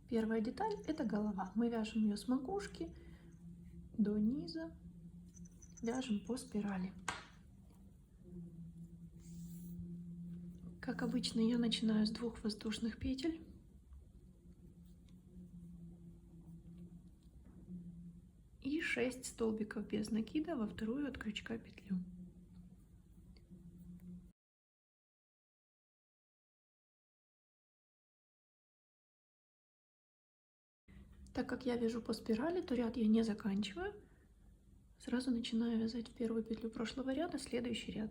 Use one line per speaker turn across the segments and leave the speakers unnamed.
Первая деталь — это голова. Мы вяжем ее с макушки до низа, вяжем по спирали. Как обычно, я начинаю с 2 воздушных петель. И 6 столбиков без накида во вторую от крючка петлю. Так как я вяжу по спирали, то ряд я не заканчиваю. Сразу начинаю вязать в первую петлю прошлого ряда следующий ряд.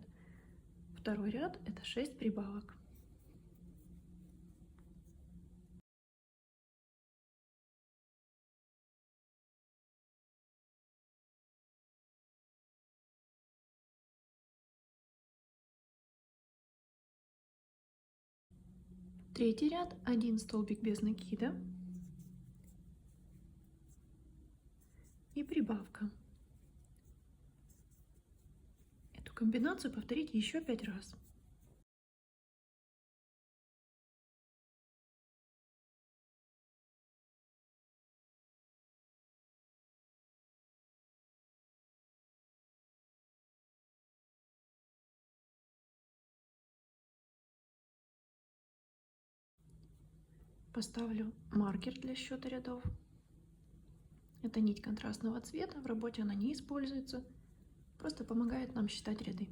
Второй ряд — это 6 прибавок. Третий ряд — 1 столбик без накида и прибавка. Эту комбинацию повторите еще 5 раз. Поставлю маркер для счета рядов. Это нить контрастного цвета, в работе она не используется, просто помогает нам считать ряды.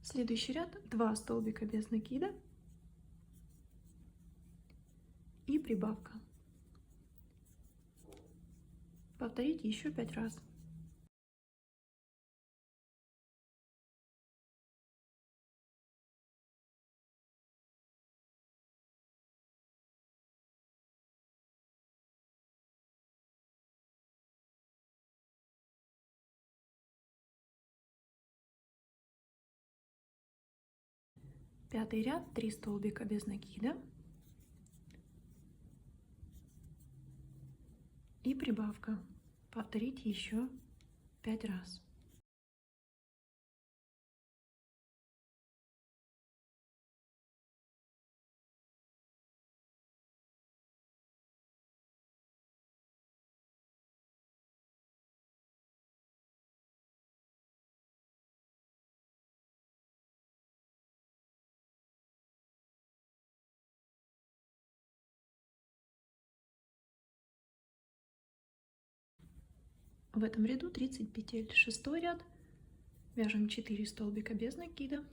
Следующий ряд — 2 столбика без накида и прибавка. Повторите еще 5 раз. Пятый ряд — 3 столбика без накида и прибавка. Повторите еще 5 раз. В этом ряду 30 петель. Шестой ряд. Вяжем 4 столбика без накида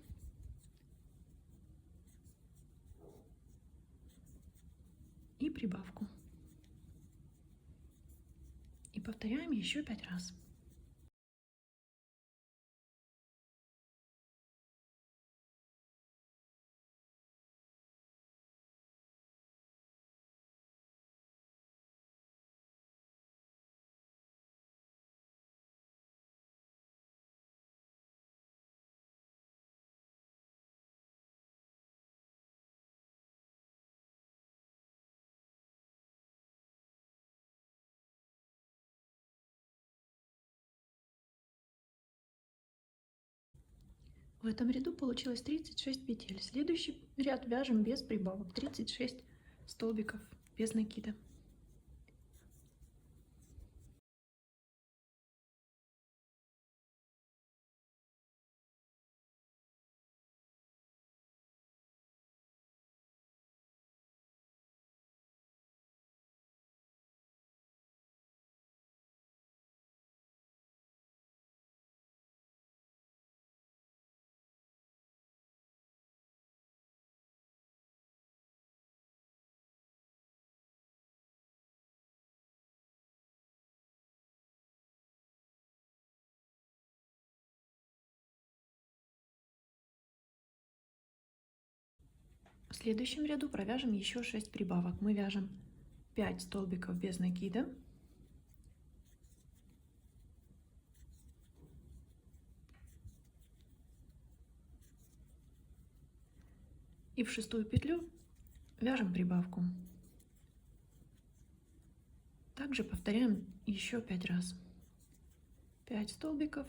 и прибавку. И повторяем еще 5 раз. В этом ряду получилось 36 петель. Следующий ряд вяжем без прибавок. 36 столбиков без накида. В следующем ряду провяжем еще 6 прибавок. Мы вяжем 5 столбиков без накида и в шестую петлю вяжем прибавку. Также повторяем еще 5 раз. 5 столбиков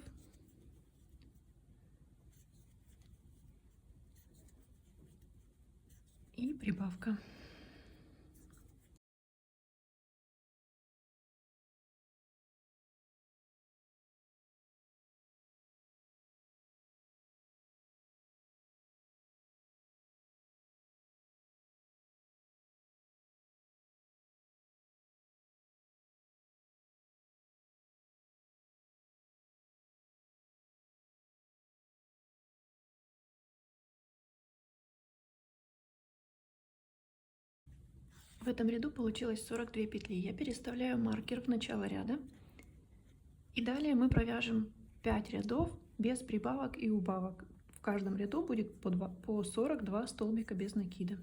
и прибавка. В этом ряду получилось 42 петли. Я переставляю маркер в начало ряда. И далее мы провяжем 5 рядов без прибавок и убавок. В каждом ряду будет по 42 столбика без накида.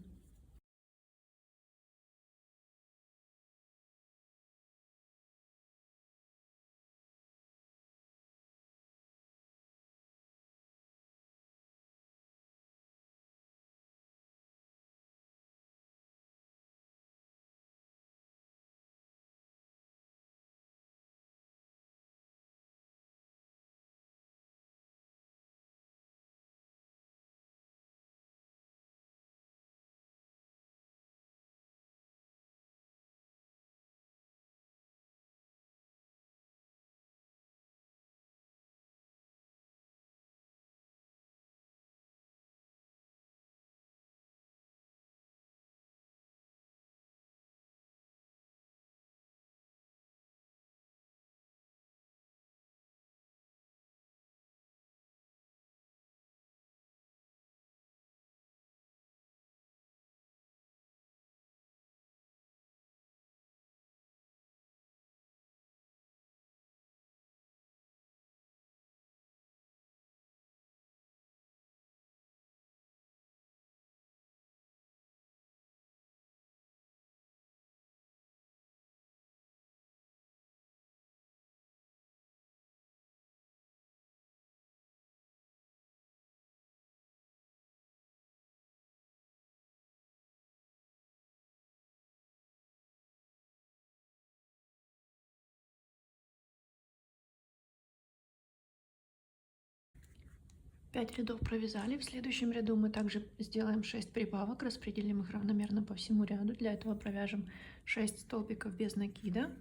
Пять рядов провязали. В следующем ряду мы также сделаем 6 прибавок, распределим их равномерно по всему ряду. Для этого провяжем 6 столбиков без накида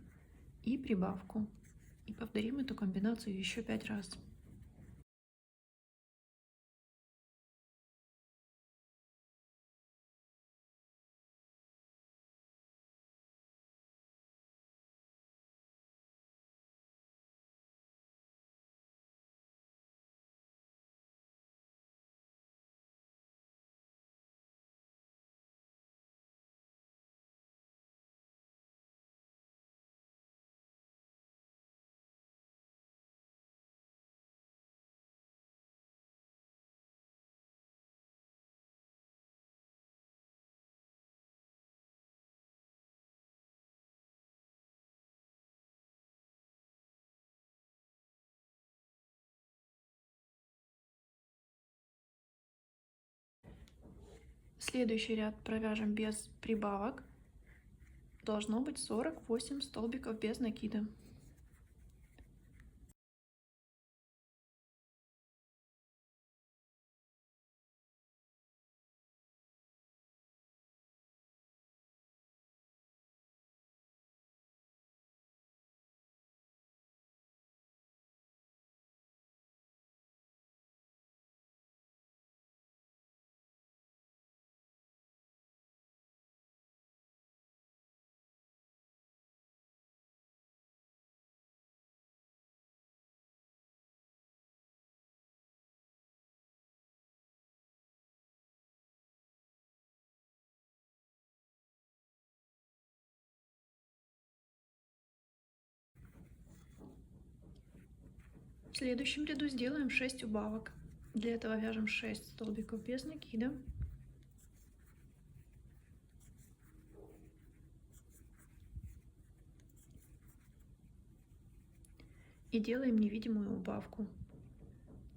и прибавку. И повторим эту комбинацию еще 5 раз. Следующий ряд провяжем без прибавок. Должно быть 48 столбиков без накида. В следующем ряду сделаем 6 убавок. Для этого вяжем 6 столбиков без накида. И делаем невидимую убавку.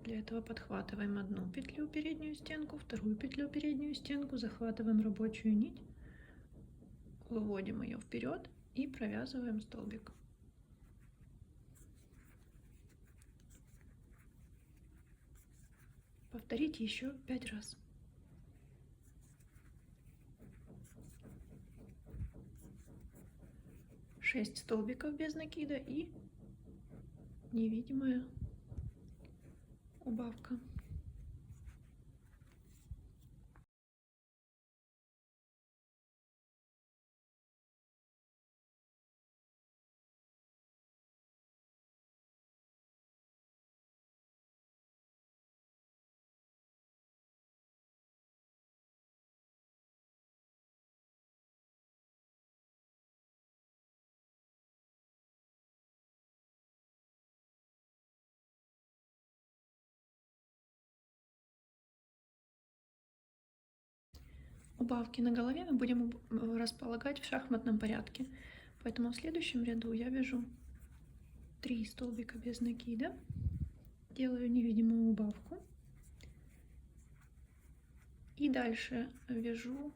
Для этого подхватываем одну петлю переднюю стенку, вторую петлю переднюю стенку, захватываем рабочую нить, выводим ее вперед и провязываем столбик. Повторить еще 5 раз. Шесть столбиков без накида и невидимая убавка. убавки на голове мы будем располагать в шахматном порядке. Поэтому в следующем ряду я вяжу 3 столбика без накида, делаю невидимую убавку и дальше вяжу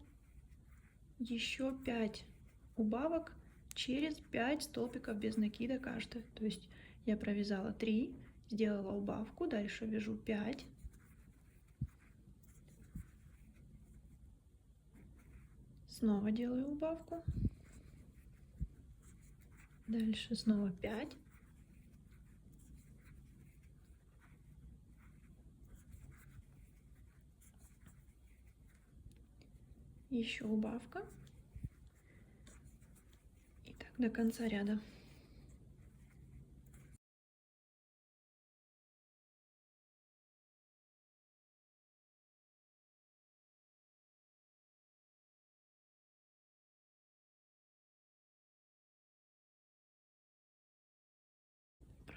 еще 5 убавок через 5 столбиков без накида каждый. То есть я провязала 3, сделала убавку, дальше вяжу 5, снова делаю убавку, дальше снова 5, еще убавка, и так до конца ряда.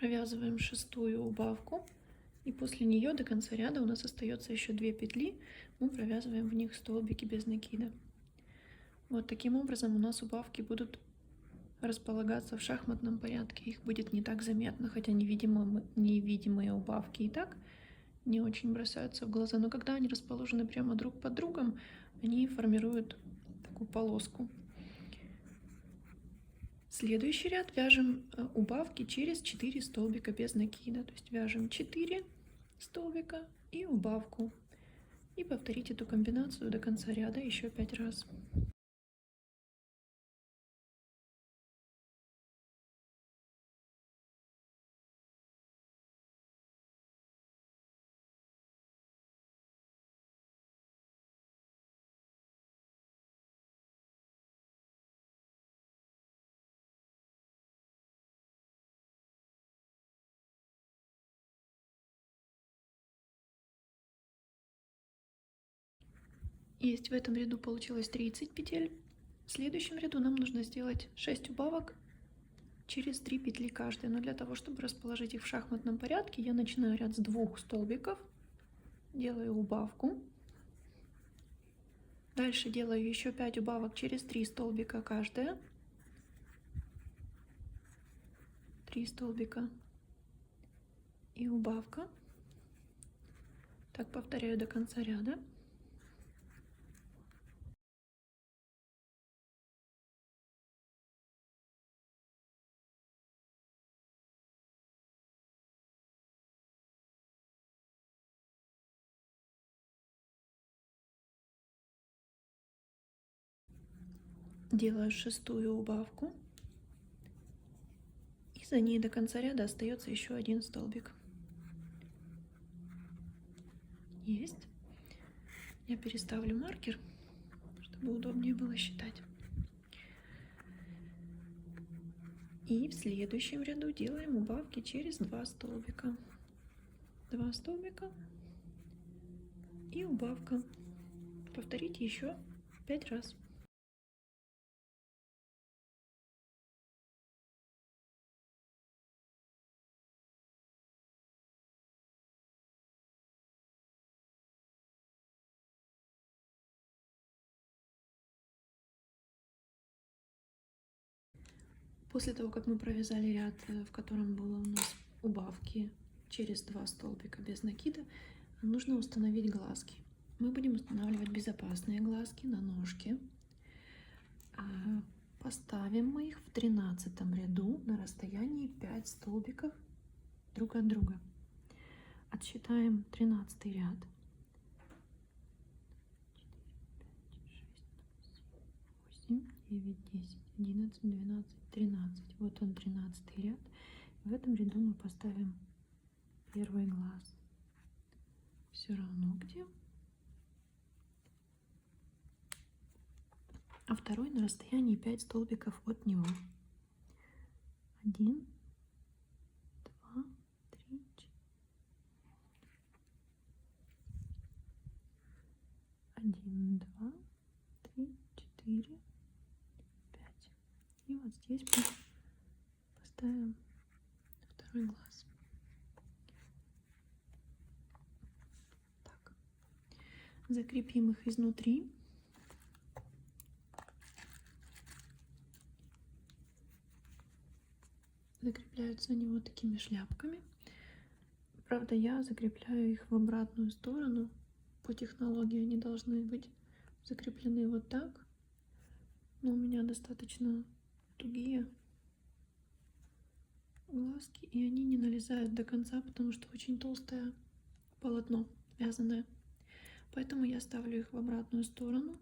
Провязываем 6-ю убавку, и после нее до конца ряда у нас остается еще 2 петли, мы провязываем в них столбики без накида. Вот таким образом у нас убавки будут располагаться в шахматном порядке, их будет не так заметно, хотя невидимые убавки и так не очень бросаются в глаза, но когда они расположены прямо друг под другом, они формируют такую полоску. Следующий ряд вяжем убавки через 4 столбика без накида. То есть вяжем 4 столбика и убавку. И повторить эту комбинацию до конца ряда еще 5 раз. Есть в этом ряду получилось 30 петель. В следующем ряду нам нужно сделать 6 убавок через 3 петли каждая. Но для того, чтобы расположить их в шахматном порядке, я начинаю ряд с 2 столбиков, делаю убавку. Дальше делаю еще 5 убавок через 3 столбика каждая. 3 столбика и убавка. Так повторяю до конца ряда. Делаю 6-ю убавку, и за ней до конца ряда остается еще 1 столбик. Есть. Я переставлю маркер, чтобы удобнее было считать. И в следующем ряду делаем убавки через 2 столбика. 2 столбика и убавка. Повторите еще 5 раз. После того, как мы провязали ряд, в котором было у нас убавки через 2 столбика без накида, нужно установить глазки. Мы будем устанавливать безопасные глазки на ножке. Поставим мы их в 13 ряду на расстоянии 5 столбиков друг от друга. Отсчитаем 13 ряд. 4, 5, 6, 8, 9, 10, 11, 12, 13. Вот он, 13 ряд. В этом ряду мы поставим первый глаз. Все равно где. А второй на расстоянии 5 столбиков от него. 1, 2, 3, 4. 1, 2, 3, 4, 5. И вот здесь мы поставим второй глаз. Так. Закрепим их изнутри. Закрепляются они вот такими шляпками. Правда, я закрепляю их в обратную сторону. По технологии они должны быть закреплены вот так. Но у меня достаточно тугие глазки, и они не налезают до конца, потому что очень толстое полотно вязаное. Поэтому я ставлю их в обратную сторону.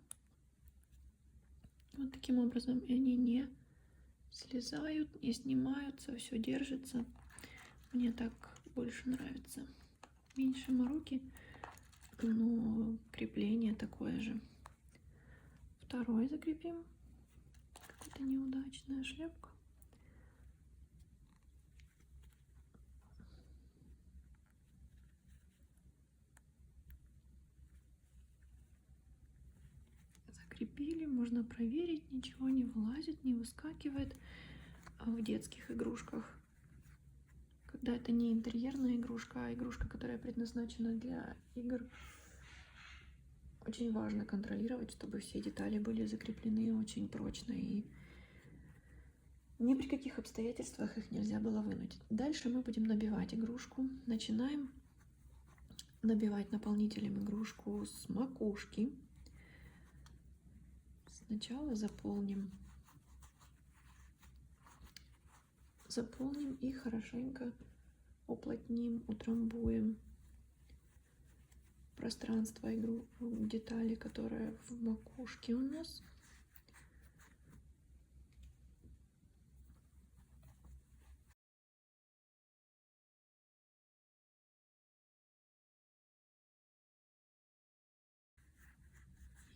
Вот таким образом, и они не слезают, не снимаются, все держится. Мне так больше нравится. Меньше мороки, но крепление такое же. Второй закрепим. Какая-то неудачная шляпка. Закрепили, можно проверить, ничего не вылазит, не выскакивает. А в детских игрушках, когда это не интерьерная игрушка, а игрушка, которая предназначена для игр, очень важно контролировать, чтобы все детали были закреплены очень прочно, и ни при каких обстоятельствах их нельзя было вынуть. Дальше мы будем набивать игрушку. Начинаем набивать наполнителем игрушку с макушки. Сначала заполним и хорошенько уплотним, утрамбуем пространство детали, которая в макушке у нас.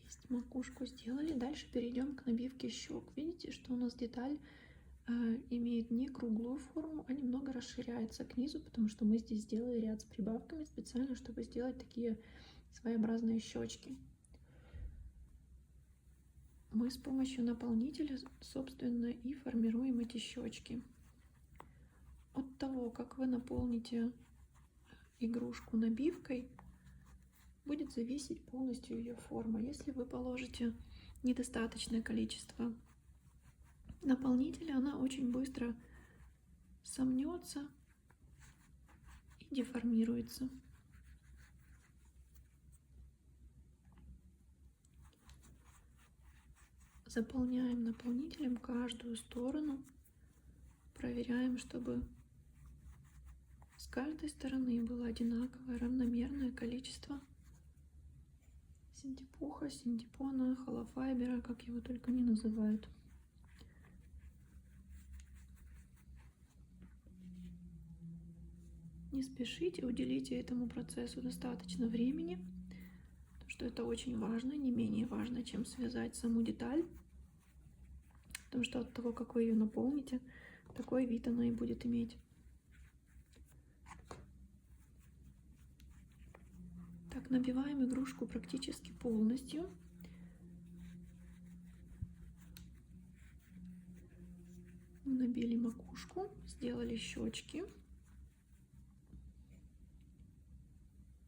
Есть, макушку сделали. Дальше перейдем к набивке щек. Видите, что у нас деталь имеет не круглую форму, а немного расширяется к низу, потому что мы здесь сделали ряд с прибавками специально, чтобы сделать такие своеобразные щечки. Мы с помощью наполнителя, собственно, и формируем эти щечки. От того, как вы наполните игрушку набивкой, будет зависеть полностью ее форма. Если вы положите недостаточное количество наполнителя, она очень быстро сомнется и деформируется. Заполняем наполнителем каждую сторону, проверяем, чтобы с каждой стороны было одинаковое равномерное количество синтепуха, синтепона, холофайбера, как его только не называют. Не спешите, уделите этому процессу достаточно времени, потому что это очень важно, не менее важно, чем связать саму деталь, потому что от того, как вы ее наполните, такой вид она и будет иметь. Так, набиваем игрушку практически полностью. Набили макушку, сделали щечки.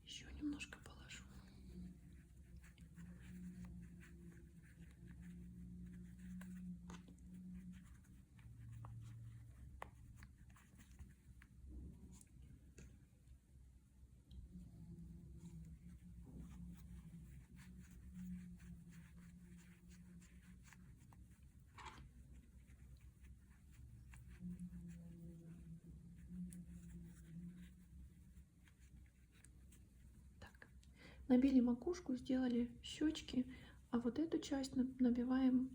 Еще немножко положу. Набили макушку, сделали щечки, а вот эту часть набиваем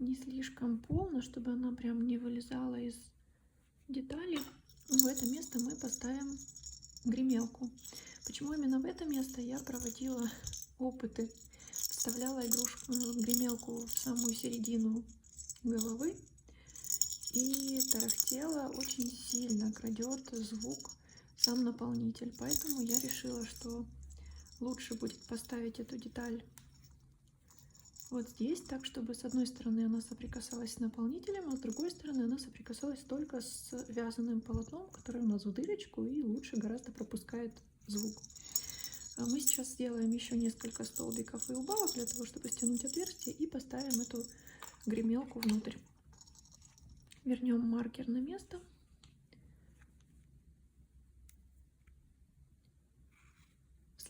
не слишком полно, чтобы она прям не вылезала из деталей. В это место мы поставим гремелку. Почему именно в это место? Я проводила опыты, вставляла игрушку, гремелку в самую середину головы и тарахтела очень сильно, крадет звук сам наполнитель. Поэтому я решила, что лучше будет поставить эту деталь вот здесь, так, чтобы с одной стороны она соприкасалась с наполнителем, а с другой стороны она соприкасалась только с вязаным полотном, которое у нас в дырочку и лучше гораздо пропускает звук. Мы сейчас сделаем еще несколько столбиков и убавок для того, чтобы стянуть отверстие, и поставим эту гремелку внутрь. Вернем маркер на место.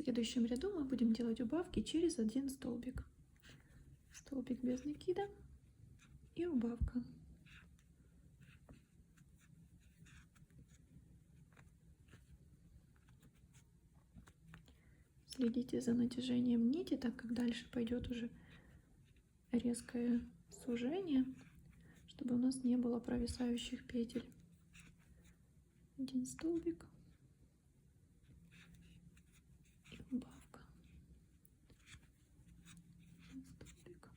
следующем ряду мы будем делать убавки через один столбик. Столбик без накида и убавка. Следите за натяжением нити, так как дальше пойдет уже резкое сужение, чтобы у нас не было провисающих петель. Один столбик и убавка. Один столбик.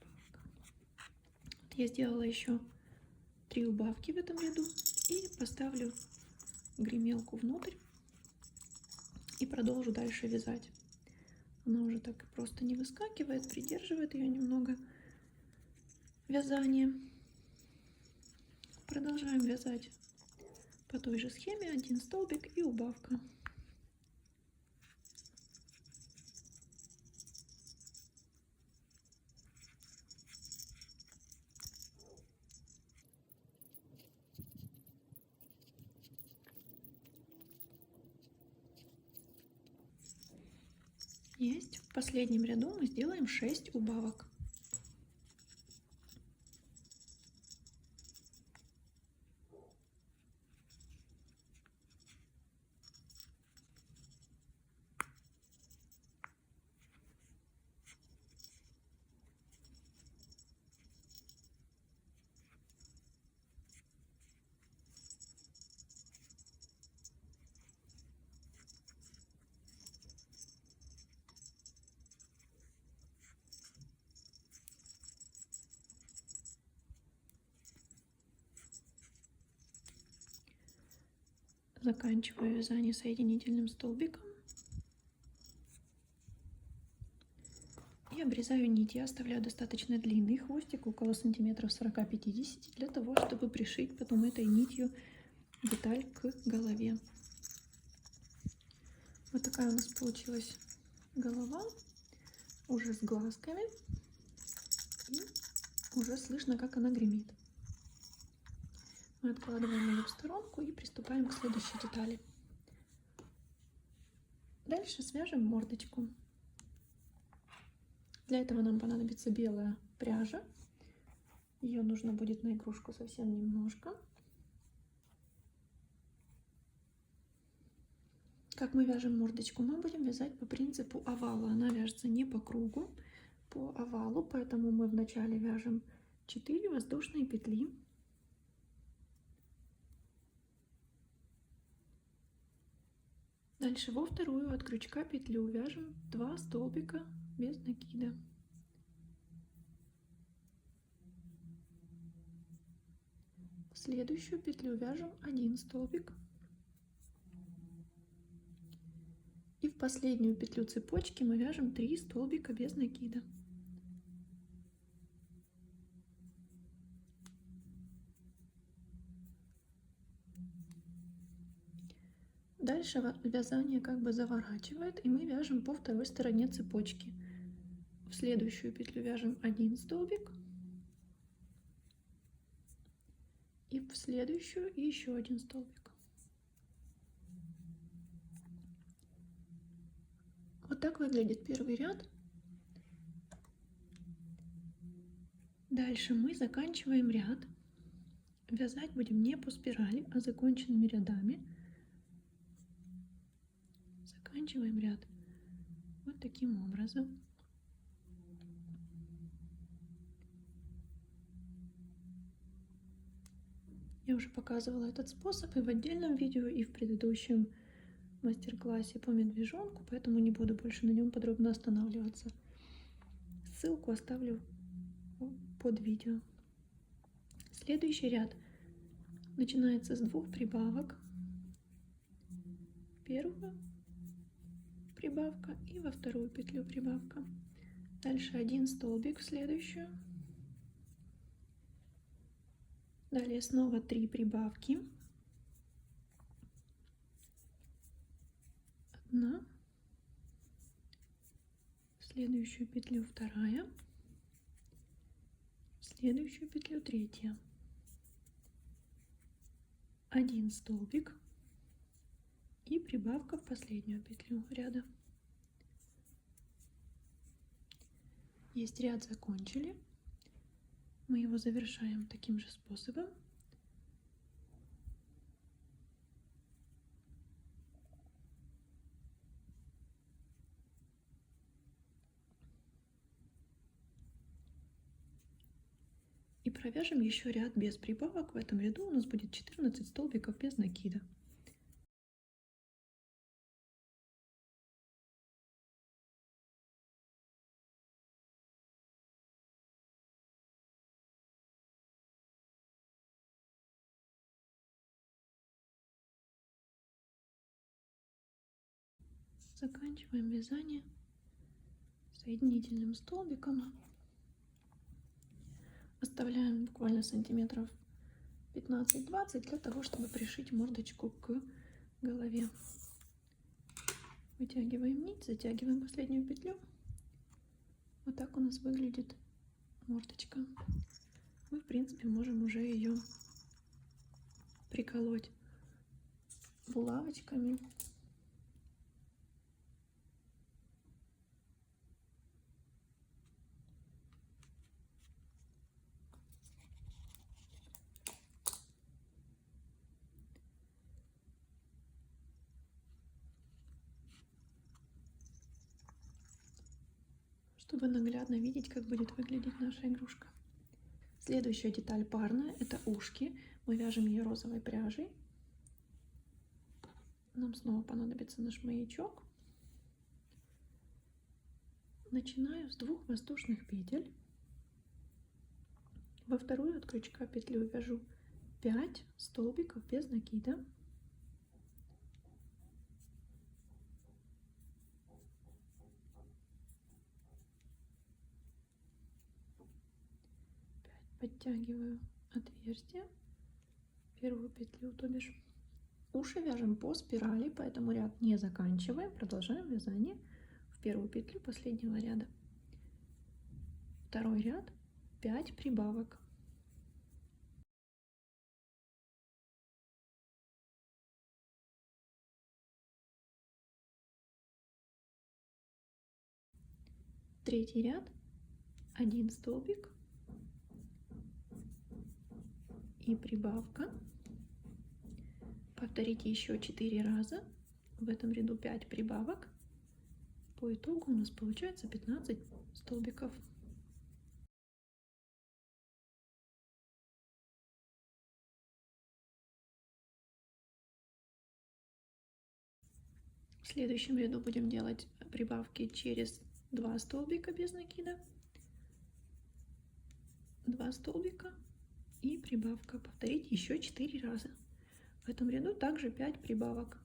Убавка. Вот я сделала еще 3 убавки в этом ряду и поставлю гремелку внутрь и продолжу дальше вязать. Она уже так просто не выскакивает, придерживает ее немного вязание. Продолжаем вязать по той же схеме, один столбик и убавка. Есть. В последнем ряду мы сделаем 6 убавок. Заканчиваю вязание соединительным столбиком и обрезаю нить. Я оставляю достаточно длинный хвостик, около сантиметров 40-50, для того, чтобы пришить потом этой нитью деталь к голове. Вот такая у нас получилась голова, уже с глазками, и уже слышно, как она гремит. Мы откладываем ее в сторонку и приступаем к следующей детали. Дальше свяжем мордочку. Для этого нам понадобится белая пряжа. Ее нужно будет на игрушку совсем немножко. Как мы вяжем мордочку? Мы будем вязать по принципу овала. Она вяжется не по кругу, по овалу, поэтому мы вначале вяжем 4 воздушные петли. Дальше во вторую от крючка петлю вяжем 2 столбика без накида. В следующую петлю вяжем 1 столбик. И в последнюю петлю цепочки мы вяжем 3 столбика без накида. Дальше вязание как бы заворачивает, и мы вяжем по второй стороне цепочки. В следующую петлю вяжем 1 столбик. И в следующую еще 1 столбик. Вот так выглядит первый ряд. Дальше мы заканчиваем ряд. Вязать будем не по спирали, а законченными рядами. Заканчиваем ряд вот таким образом. Я уже показывала этот способ и в отдельном видео, и в предыдущем мастер-классе по медвежонку, поэтому не буду больше на нем подробно останавливаться. Ссылку оставлю под видео. Следующий ряд начинается с 2 прибавок. Первую прибавка и во вторую петлю прибавка. Дальше 1 столбик в следующую. Далее снова 3 прибавки. 1. В следующую петлю 2. В следующую петлю 3. 1 столбик. и прибавка в последнюю петлю ряда. Есть ряд закончили. Мы его завершаем таким же способом. И провяжем еще ряд без прибавок. В этом ряду у нас будет 14 столбиков без накида. Заканчиваем вязание соединительным столбиком. Оставляем буквально сантиметров 15-20 для того, чтобы пришить мордочку к голове. Вытягиваем нить, затягиваем последнюю петлю. Вот так у нас выглядит мордочка. Мы, в принципе, можем уже ее приколоть булавочками. Чтобы наглядно видеть, как будет выглядеть наша игрушка. Следующая деталь парная — это ушки. Мы вяжем ее розовой пряжей. Нам снова понадобится наш маячок. Начинаю с 2 воздушных петель. Во вторую от крючка петлю вяжу 5 столбиков без накида. Подтягиваю отверстие, первую петлю, то бишь. Уши вяжем по спирали, поэтому ряд не заканчиваем, продолжаем вязание в первую петлю последнего ряда. Второй ряд, 5 прибавок. Третий ряд, 1 столбик и прибавка. Повторите еще 4 раза. В этом ряду 5 прибавок. По итогу у нас получается 15 столбиков. В следующем ряду будем делать прибавки через 2 столбика без накида, 2 столбика и прибавка. Повторите еще 4 раза. В этом ряду также 5 прибавок.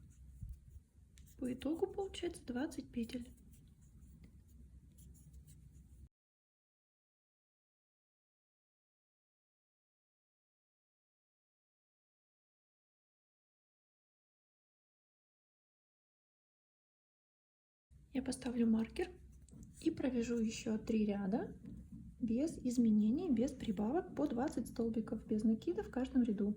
По итогу получается 20 петель. Я поставлю маркер и провяжу еще 3 ряда без изменений, без прибавок, по 20 столбиков без накида в каждом ряду.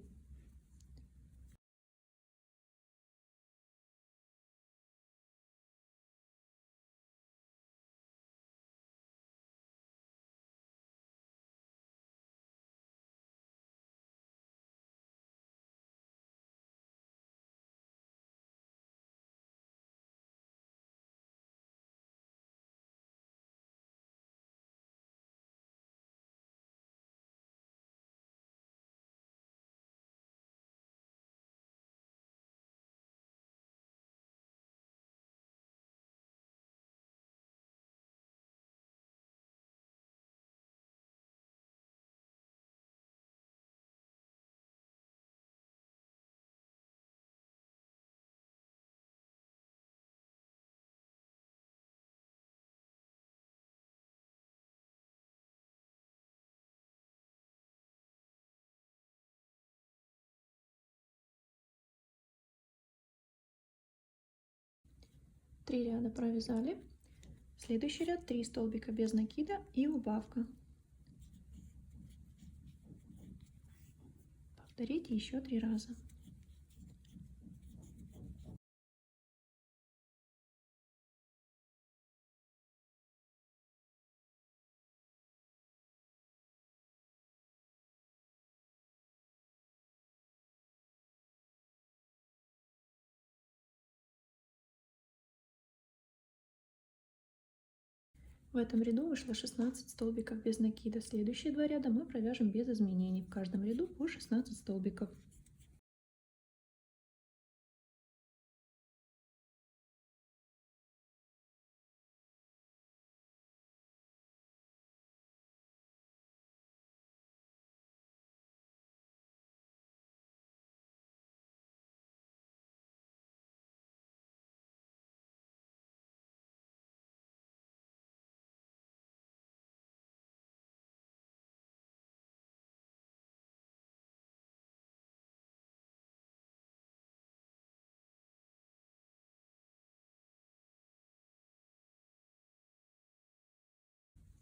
Три ряда провязали. Следующий ряд 3 столбика без накида и убавка. Повторите еще 3 раза. В этом ряду вышло 16 столбиков без накида. Следующие два ряда мы провяжем без изменений. В каждом ряду по 16 столбиков.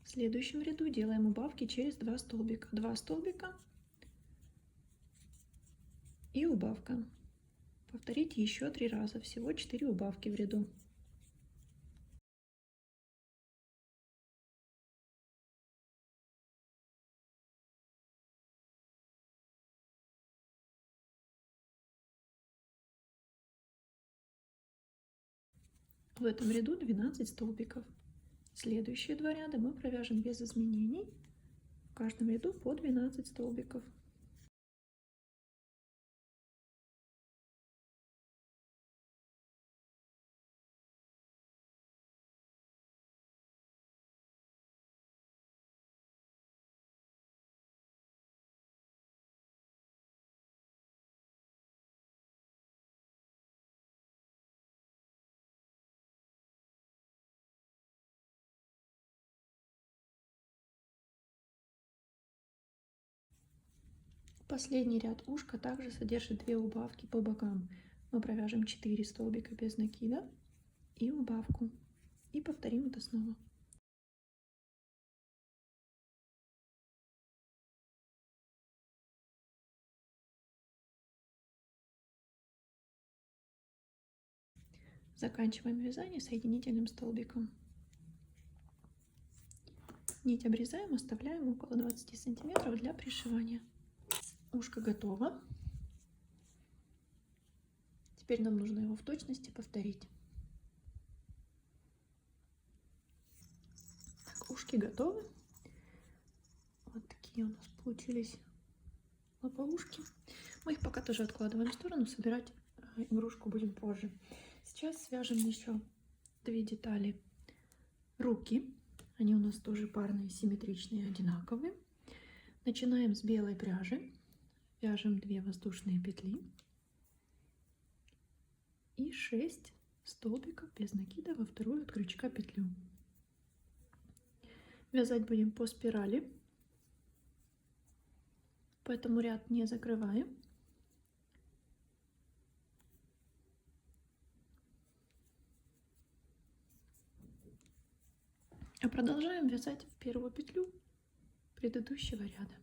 В следующем ряду делаем убавки через 2 столбика. 2 столбика и убавка. Повторите еще 3 раза. Всего 4 убавки в ряду. В этом ряду 12 столбиков. Следующие два ряда мы провяжем без изменений. В каждом ряду по 12 столбиков. Последний ряд ушка также содержит 2 убавки по бокам. Мы провяжем 4 столбика без накида и убавку. И повторим это снова. Заканчиваем вязание соединительным столбиком. Нить обрезаем, оставляем около 20 сантиметров для пришивания. Ушко готово. Теперь нам нужно его в точности повторить. Так, ушки готовы. Вот такие у нас получились лопоушки. Мы их пока тоже откладываем в сторону, собирать игрушку будем позже. Сейчас свяжем еще 2 детали. Руки, они у нас тоже парные, симметричные, одинаковые. Начинаем с белой пряжи, вяжем 2 воздушные петли и 6 столбиков без накида во вторую от крючка петлю. Вязать будем по спирали, поэтому ряд не закрываем. А продолжаем вязать первую петлю предыдущего ряда.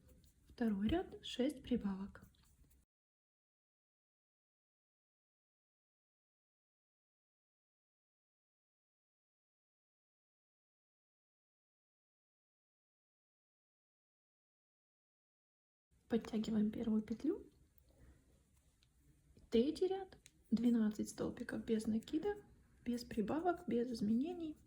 Второй ряд 6 прибавок. Подтягиваем первую петлю. Третий ряд 12 столбиков без накида, без прибавок, без изменений.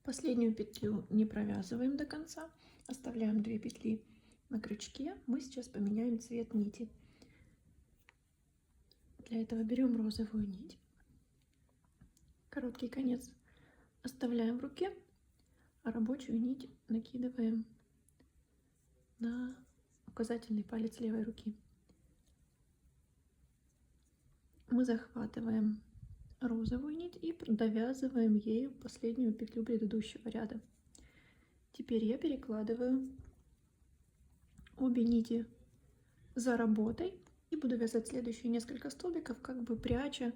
Последнюю петлю не провязываем до конца, оставляем 2 петли на крючке. Мы сейчас поменяем цвет нити. Для этого берем розовую нить, короткий конец оставляем в руке, а рабочую нить накидываем на указательный палец левой руки. Мы захватываем розовую нить и довязываем ею последнюю петлю предыдущего ряда. Теперь я перекладываю обе нити за работой и буду вязать следующие несколько столбиков, как бы пряча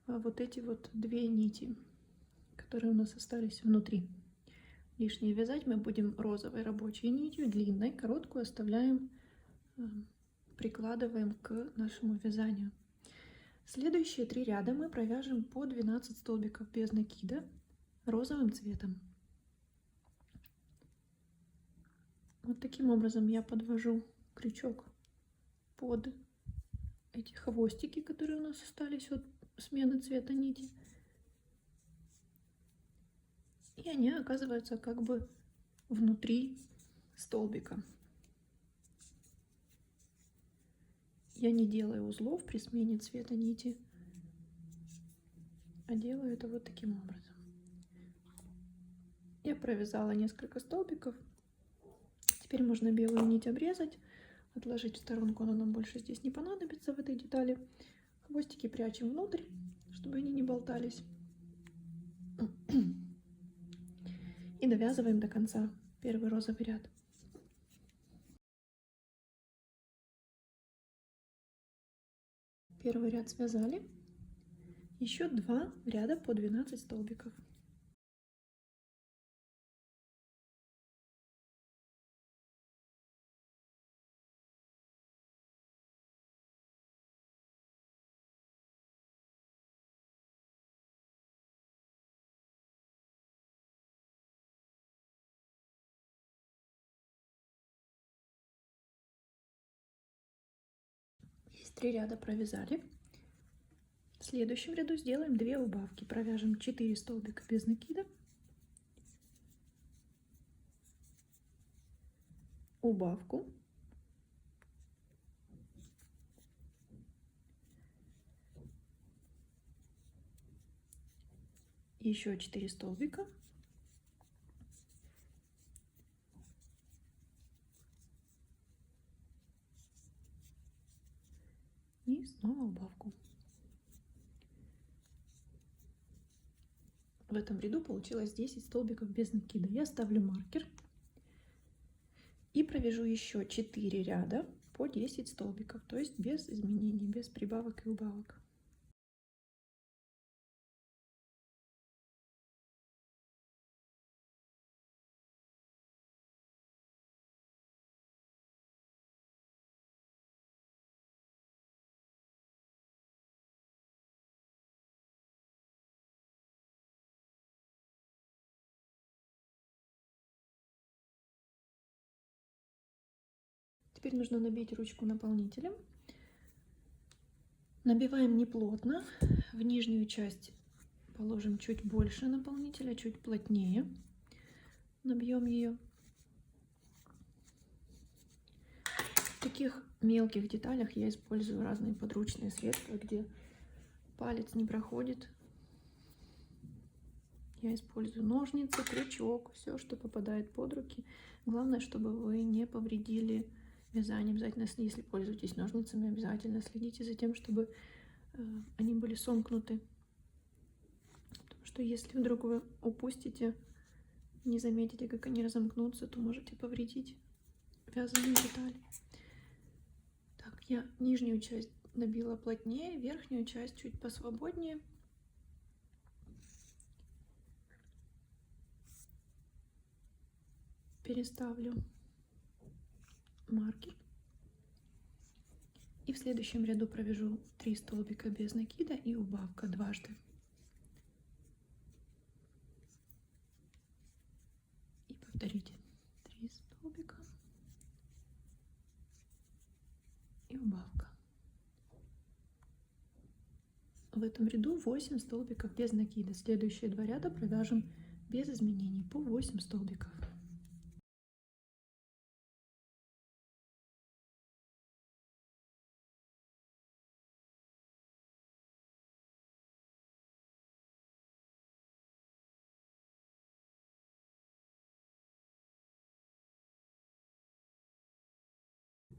вот эти вот 2 нити, которые у нас остались внутри. Лишнее вязать мы будем розовой рабочей нитью, длинной, короткую оставляем, прикладываем к нашему вязанию. Следующие 3 ряда мы провяжем по 12 столбиков без накида розовым цветом. Вот таким образом я подвожу крючок под эти хвостики, которые у нас остались от смены цвета нити. И они оказываются как бы внутри столбика. Я не делаю узлов при смене цвета нити, а делаю это вот таким образом. Я провязала несколько столбиков. Теперь можно белую нить обрезать, отложить в сторонку, она нам больше здесь не понадобится в этой детали. Хвостики прячем внутрь, чтобы они не болтались. И довязываем до конца первый розовый ряд. Первый ряд связали. Еще 2 ряда по 12 столбиков. Есть 3 ряда провязали. В следующем ряду сделаем 2 убавки. Провяжем 4 столбика без накида. Убавку. Еще 4 столбика. И снова убавку. В этом ряду получилось 10 столбиков без накида. Я ставлю маркер и провяжу еще 4 ряда по 10 столбиков, то есть без изменений, без прибавок и убавок. Теперь нужно набить ручку наполнителем. Набиваем неплотно. В нижнюю часть положим чуть больше наполнителя, чуть плотнее. Набьем ее. В таких мелких деталях я использую разные подручные средства, где палец не проходит. Я использую ножницы, крючок, все, что попадает под руки. Главное, чтобы вы не повредили вязание. Обязательно, если пользуетесь ножницами, обязательно следите за тем, чтобы они были сомкнуты. Потому что если вдруг вы упустите, не заметите, как они разомкнутся, то можете повредить вязаную деталь. Так, я нижнюю часть набила плотнее, верхнюю часть чуть посвободнее. Переставлю маркер. И в следующем ряду провяжу 3 столбика без накида и убавка дважды. И повторите 3 столбика и убавка. В этом ряду 8 столбиков без накида. Следующие 2 ряда провяжем без изменений по 8 столбиков.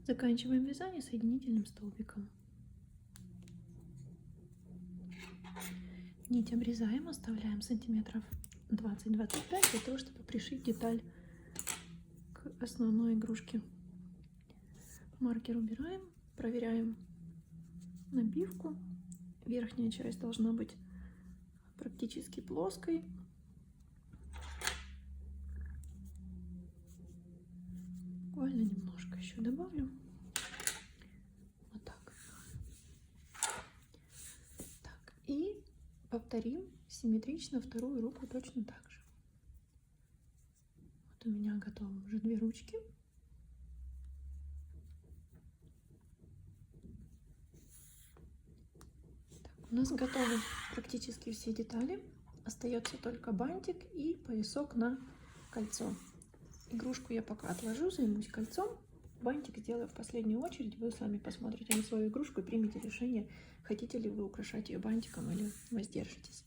Заканчиваем вязание соединительным столбиком. Нить обрезаем, оставляем сантиметров 20-25 для того, чтобы пришить деталь к основной игрушке. Маркер убираем, проверяем набивку. Верхняя часть должна быть практически плоской. Буквально немножко еще добавлю. Вот так. Так, и повторим симметрично вторую руку точно так же. Вот у меня готовы уже 2 ручки. У нас готовы практически все детали. Остается только бантик и поясок на кольцо. Игрушку я пока отложу, займусь кольцом. Бантик сделаю в последнюю очередь. Вы сами посмотрите на свою игрушку и примите решение, хотите ли вы украшать ее бантиком или воздержитесь.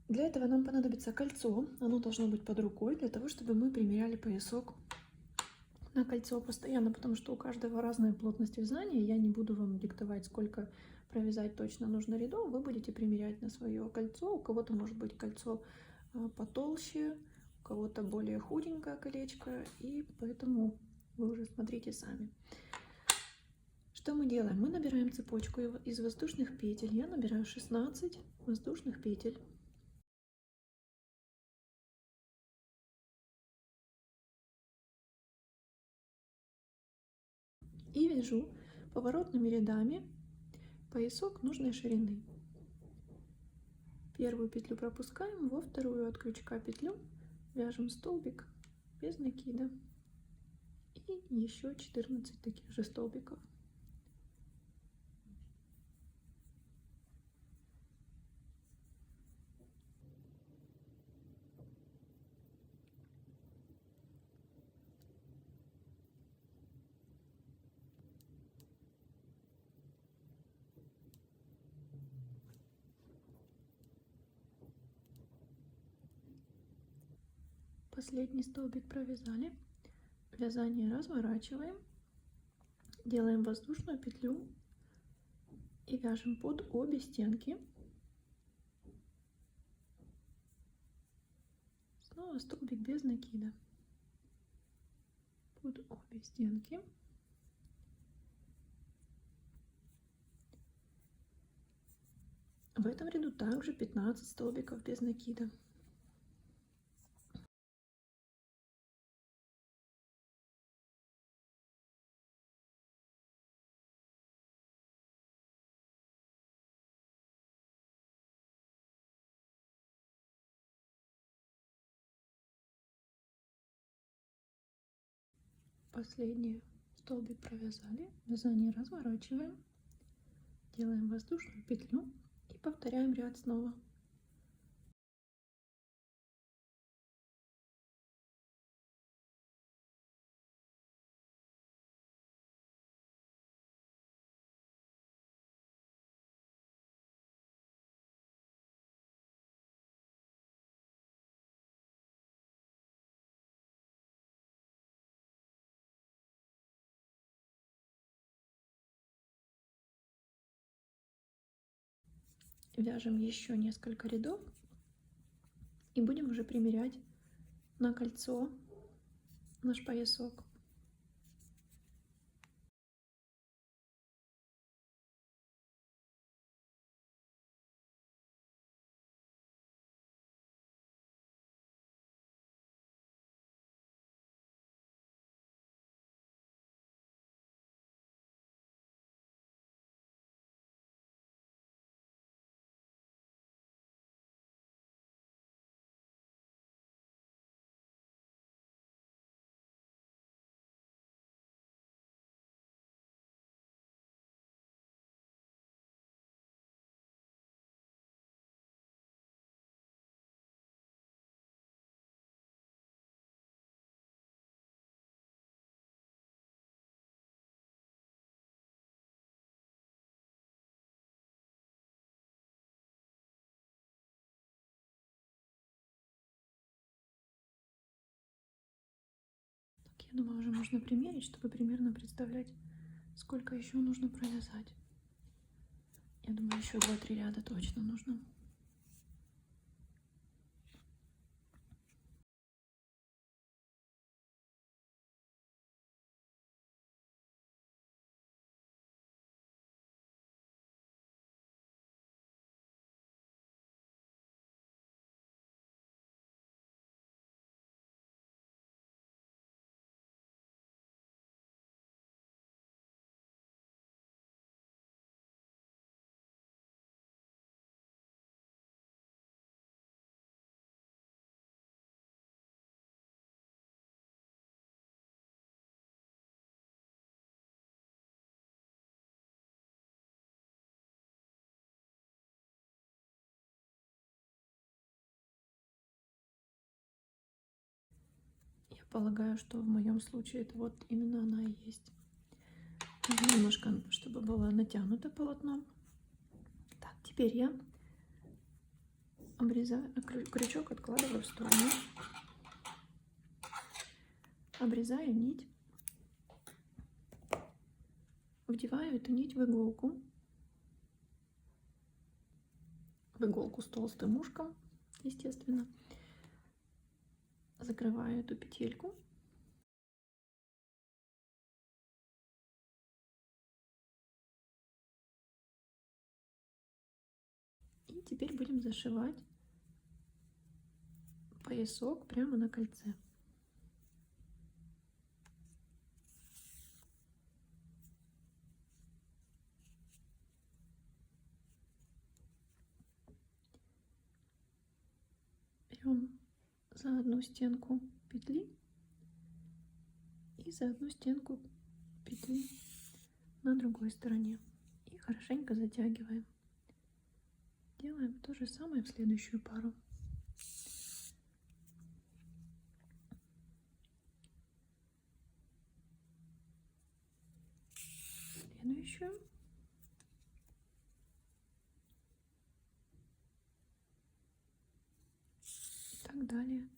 Для этого нам понадобится кольцо. Оно должно быть под рукой, для того, чтобы мы примеряли поясок на кольцо постоянно, потому что у каждого разная плотность вязания. Я не буду вам диктовать, сколько провязать точно нужно рядов. Вы будете примерять на свое кольцо. У кого-то может быть кольцо потолще, у кого-то более худенькое колечко, и поэтому вы уже смотрите сами. Что мы делаем? Мы набираем цепочку из воздушных петель. Я набираю 16 воздушных петель. И вяжу поворотными рядами поясок нужной ширины. Первую петлю пропускаем, во вторую от крючка петлю вяжем столбик без накида и еще 14 таких же столбиков. Последний столбик провязали. Вязание разворачиваем, делаем воздушную петлю и вяжем под обе стенки. Снова столбик без накида под обе стенки. В этом ряду также 15 столбиков без накида. Последний столбик провязали, вязание разворачиваем, делаем воздушную петлю и повторяем ряд снова. Вяжем еще несколько рядов и будем уже примерять на кольцо наш поясок. Я думаю, уже можно примерить, чтобы примерно представлять, сколько еще нужно провязать. Я думаю, еще 2-3 ряда точно нужно. Предполагаю, что в моем случае это вот именно она и есть. Немножко, чтобы было натянуто полотно. Так, теперь я обрезаю, крючок откладываю в сторону. Обрезаю нить. Вдеваю эту нить в иголку. В иголку с толстым ушком, естественно. Закрываю эту петельку. И теперь будем зашивать поясок прямо на кольце. Берем за одну стенку петли и за одну стенку петли на другой стороне. И хорошенько затягиваем. Делаем то же самое в следующую пару. Следующую. И так далее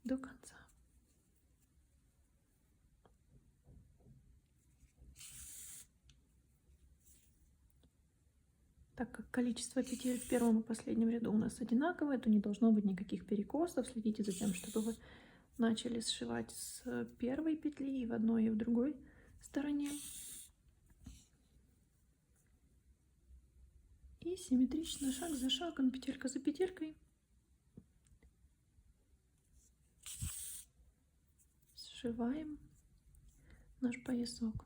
до конца. Так как количество петель в первом и последнем ряду у нас одинаковое, то не должно быть никаких перекосов. Следите за тем, чтобы вы начали сшивать с первой петли и в одной, и в другой стороне. И симметрично, шаг за шагом, петелька за петелькой сшиваем наш поясок.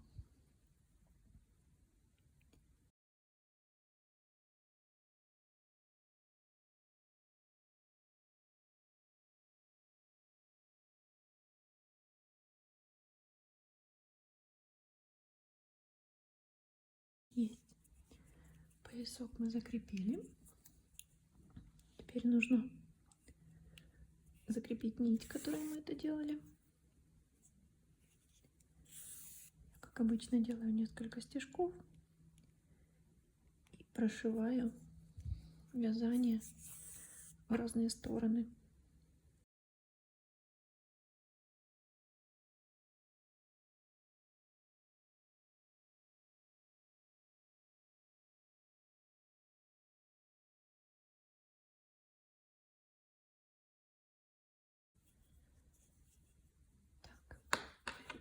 Есть. Поясок мы закрепили. Теперь нужно закрепить нить, которой мы это делали. Как обычно, делаю несколько стежков и прошиваю вязание в разные стороны.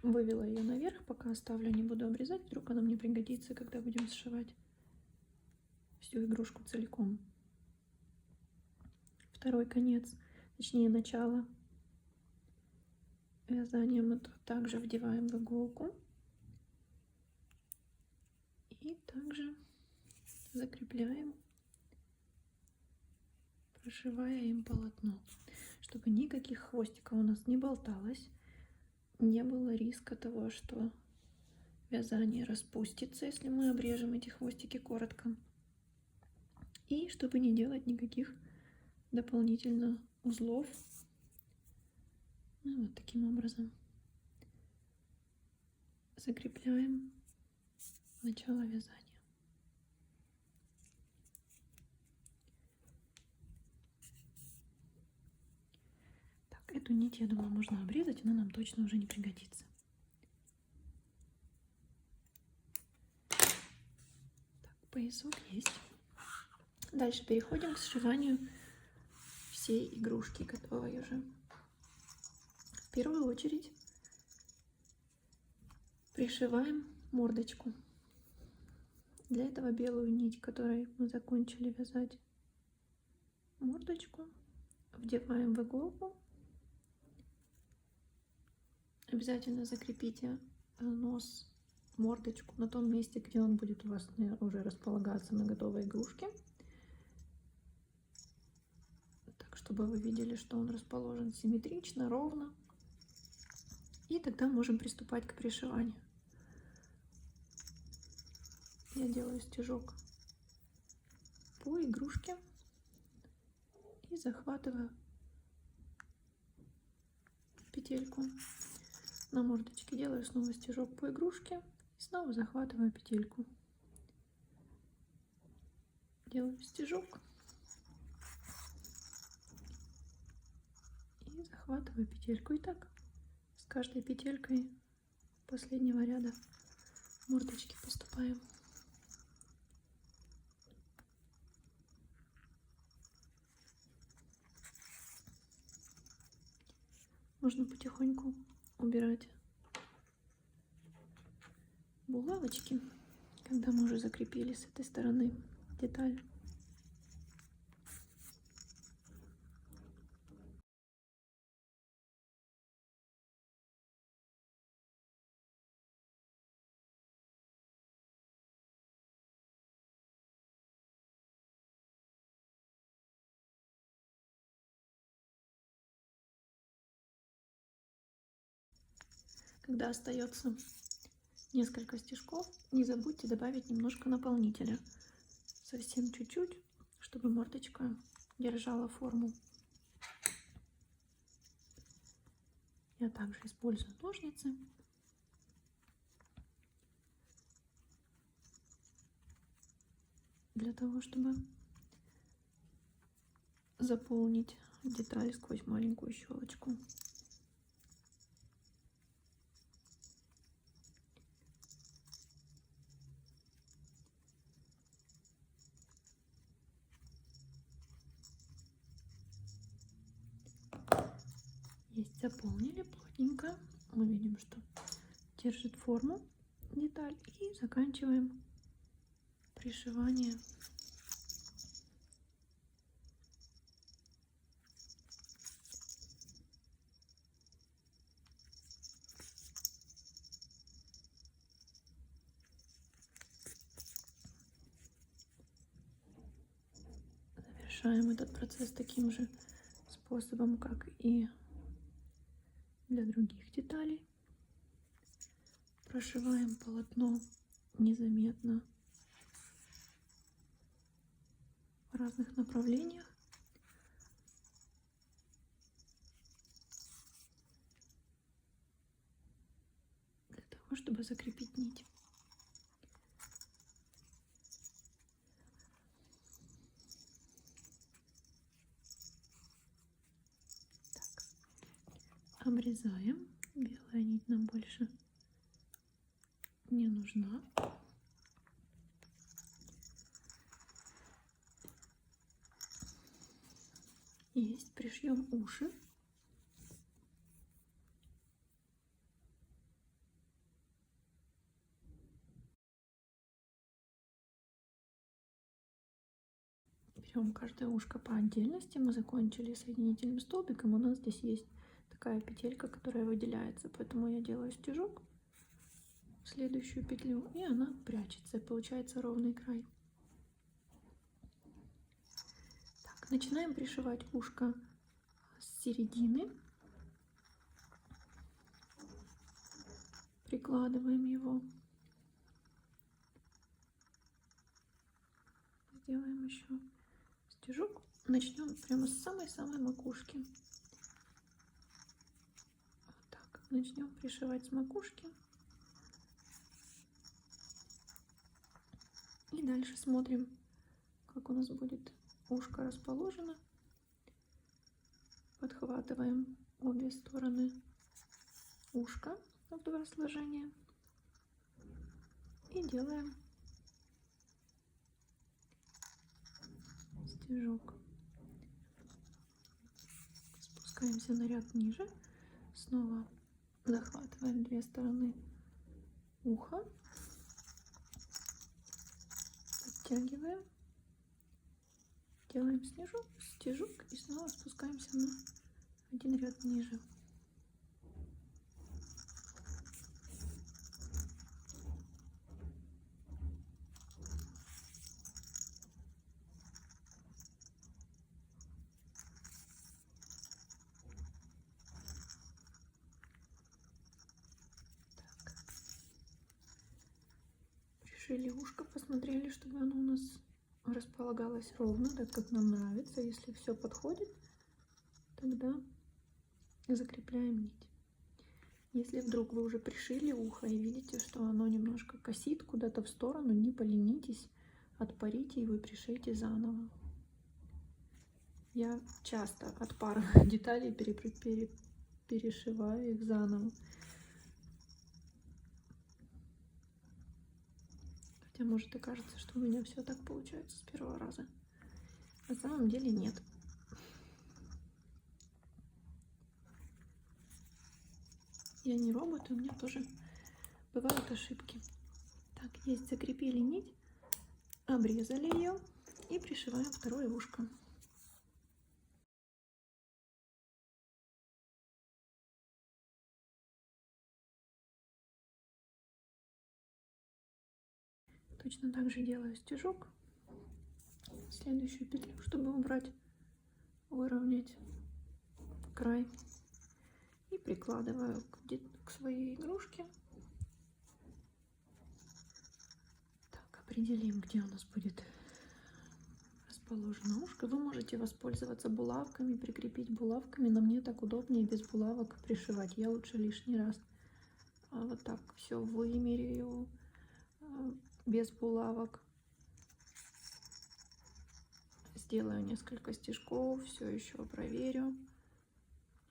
Вывела ее наверх, пока оставлю, не буду обрезать, вдруг она мне пригодится, когда будем сшивать всю игрушку целиком. Второй конец, точнее начало вязания мы также вдеваем в иголку и также закрепляем, прошивая им полотно, чтобы никаких хвостиков у нас не болталось. Не было риска того, что вязание распустится, если мы обрежем эти хвостики коротко. И чтобы не делать никаких дополнительно узлов. Ну, вот таким образом закрепляем начало вязания. Эту нить, я думаю, можно обрезать, она нам точно уже не пригодится. Так, поясок есть. Дальше переходим к сшиванию всей игрушки, готовой уже. В первую очередь пришиваем мордочку. Для этого белую нить, которой мы закончили вязать мордочку, вдеваем в иголку. Обязательно закрепите нос, мордочку на том месте, где он будет у вас уже располагаться на готовой игрушке. Так, чтобы вы видели, что он расположен симметрично, ровно. И тогда можем приступать к пришиванию. Я делаю стежок по игрушке и захватываю петельку. На мордочке делаю снова стежок по игрушке и снова захватываю петельку. Делаю стежок и захватываю петельку. И так с каждой петелькой последнего ряда мордочки поступаем. Можно потихоньку убирать булавочки, когда мы уже закрепили с этой стороны деталь. Когда остается несколько стежков, не забудьте добавить немножко наполнителя. Совсем чуть-чуть, чтобы мордочка держала форму. Я также использую ножницы. Для того, чтобы заполнить деталь сквозь маленькую щелочку. Есть, заполнили плотненько. Мы видим, что держит форму деталь. И заканчиваем пришивание. Завершаем этот процесс таким же способом, как и для других деталей. Прошиваем полотно незаметно в разных направлениях. Для того, чтобы закрепить нить. Так. Обрезаем. Белая нить нам больше не нужна. Есть, пришьем уши. Берем каждое ушко по отдельности. Мы закончили соединительным столбиком. У нас здесь есть такая петелька, которая выделяется, поэтому я делаю стежок в следующую петлю, и она прячется, и получается ровный край. Так, начинаем пришивать ушко с середины. Прикладываем его. Сделаем еще стежок. Начнем прямо с самой-самой макушки. Вот так. Начнем пришивать с макушки. И дальше смотрим, как у нас будет ушко расположено. Подхватываем обе стороны ушка в два сложения и делаем стежок. Спускаемся на ряд ниже, снова захватываем две стороны уха, подтягиваем, делаем стежок и снова спускаемся на один ряд ниже. Пришили ушко, посмотрели, чтобы оно у нас располагалось ровно, так как нам нравится. Если все подходит, тогда закрепляем нить. Если вдруг вы уже пришили ухо и видите, что оно немножко косит куда-то в сторону, не поленитесь, отпарите, и вы пришейте заново. Я часто отпарываю детали, перешиваю их заново. Хотя может и кажется, что у меня все так получается с первого раза. На самом деле нет. Я не робот, и у меня тоже бывают ошибки. Так, есть, закрепили нить, обрезали ее и пришиваем второе ушко. Точно так же делаю стежок, следующую петлю, чтобы убрать, выровнять край, и прикладываю к своей игрушке. Так, определим, где у нас будет расположено ушко. Вы можете воспользоваться булавками, прикрепить булавками, но мне так удобнее без булавок пришивать. Я лучше лишний раз вот так все вымеряю без булавок. Сделаю несколько стежков, все еще проверю.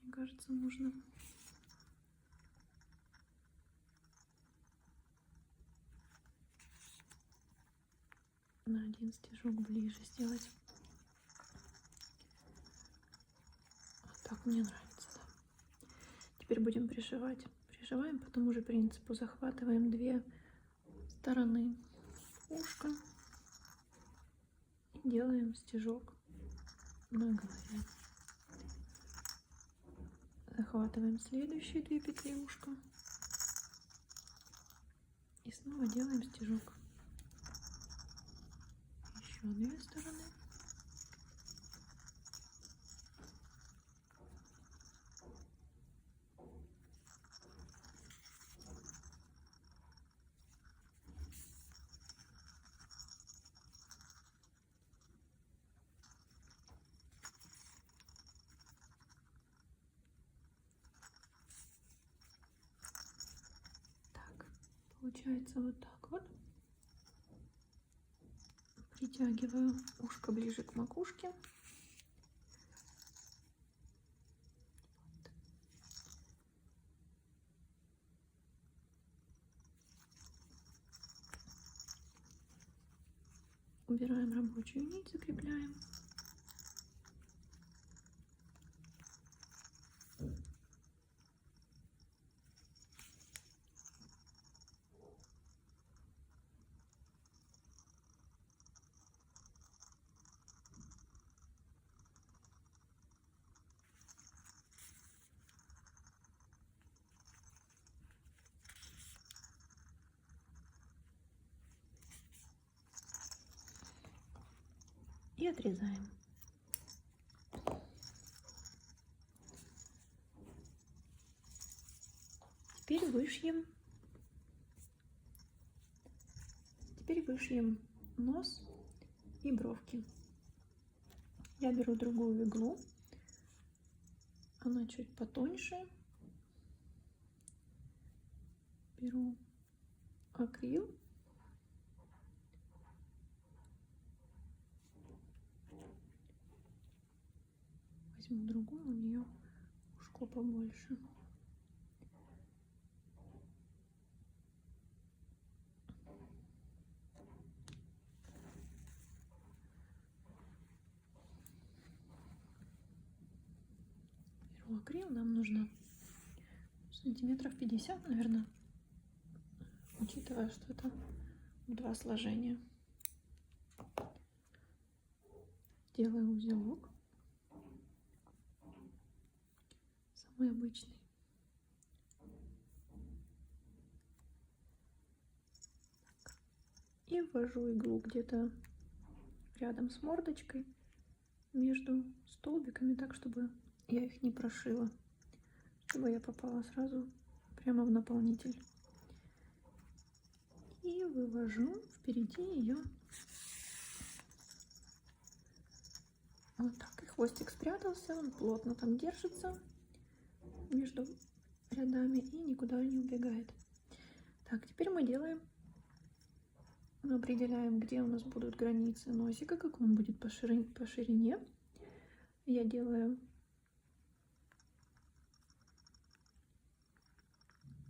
Мне кажется, нужно на один стежок ближе сделать. Вот так мне нравится, да. Теперь будем пришивать. Пришиваем по тому же принципу. Захватываем две стороны ушка и делаем стежок на голове. Захватываем следующие две петли ушка и снова делаем стежок. Еще две стороны. Так, получается вот так вот. Притягиваю ушко ближе к макушке. Убираем рабочую нить, закрепляем. И отрезаем. Теперь вышьем нос и бровки. Я беру другую иглу, она чуть потоньше. Беру акрил. Возьму другую, у нее ушко побольше. Беру акрил, нам нужно сантиметров 50, наверное, учитывая, что это два сложения. Делаю узелок, самый обычный. И ввожу иглу где-то рядом с мордочкой между столбиками, так, чтобы я их не прошила, чтобы я попала сразу прямо в наполнитель. И вывожу впереди ее. Вот так. И хвостик спрятался, он плотно там держится между рядами и никуда не убегает. Так, теперь мы определяем, где у нас будут границы носика, как он будет по ширине. Я делаю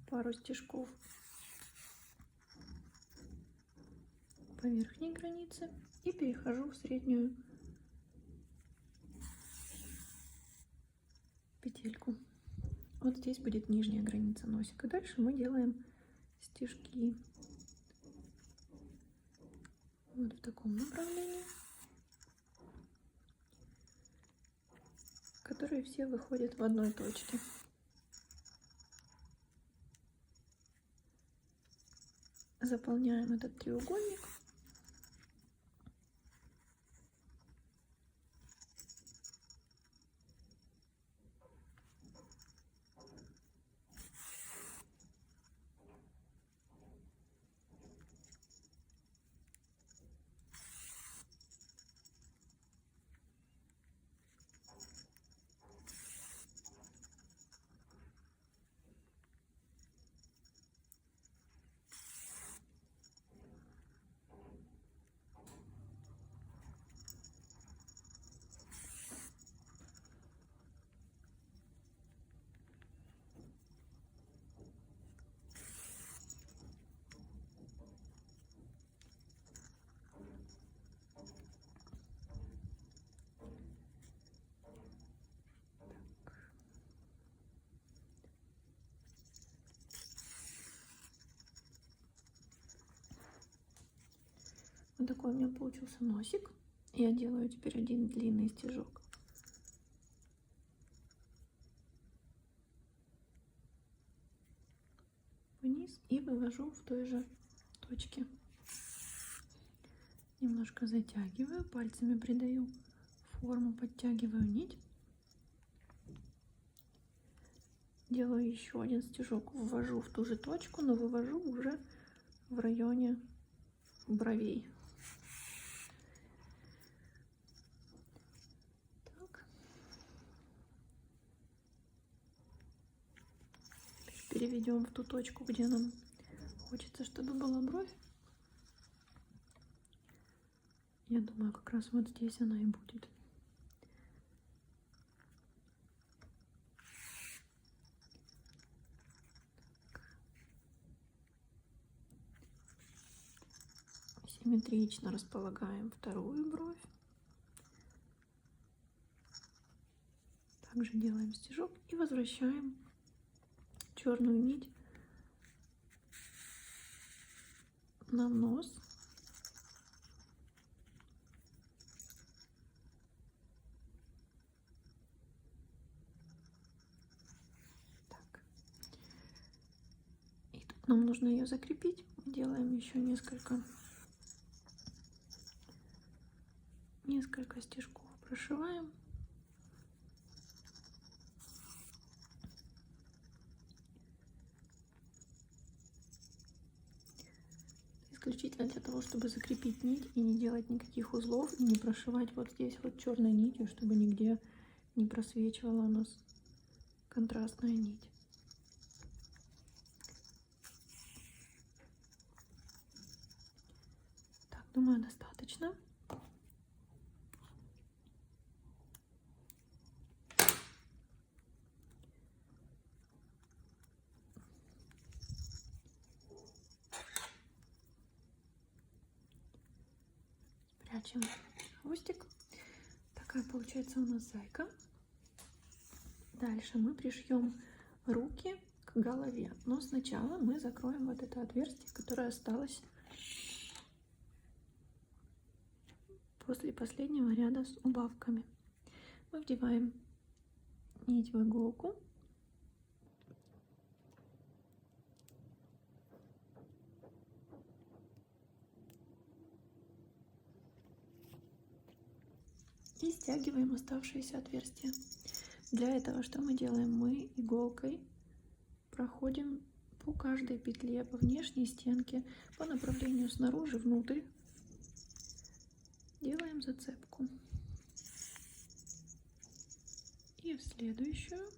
пару стежков по верхней границе и перехожу в среднюю петельку. Вот здесь будет нижняя граница носика. Дальше мы делаем стежки вот в таком направлении, которые все выходят в одной точке. Заполняем этот треугольник. Вот такой у меня получился носик. Я делаю теперь один длинный стежок. Вниз и вывожу в той же точке. Немножко затягиваю, пальцами придаю форму, подтягиваю нить. Делаю еще один стежок, ввожу в ту же точку, но вывожу уже в районе бровей. Так. Переведем в ту точку, где нам хочется, чтобы была бровь. Я думаю, как раз вот здесь она и будет. Симметрично располагаем вторую бровь. Также делаем стежок и возвращаем черную нить на нос. Так. И тут нам нужно ее закрепить. Мы делаем еще несколько стежков, прошиваем. Исключительно для того, чтобы закрепить нить и не делать никаких узлов, и не прошивать вот здесь вот черной нитью, чтобы нигде не просвечивала у нас контрастная нить. Так, думаю, достаточно. Прячем хвостик. Такая получается у нас зайка. Дальше мы пришьем руки к голове, но сначала мы закроем вот это отверстие, которое осталось после последнего ряда с убавками. Мы вдеваем нить в иголку. И стягиваем оставшиеся отверстия. Для этого что мы делаем? Мы иголкой проходим по каждой петле, по внешней стенке, по направлению снаружи внутрь. Делаем зацепку. И в следующую.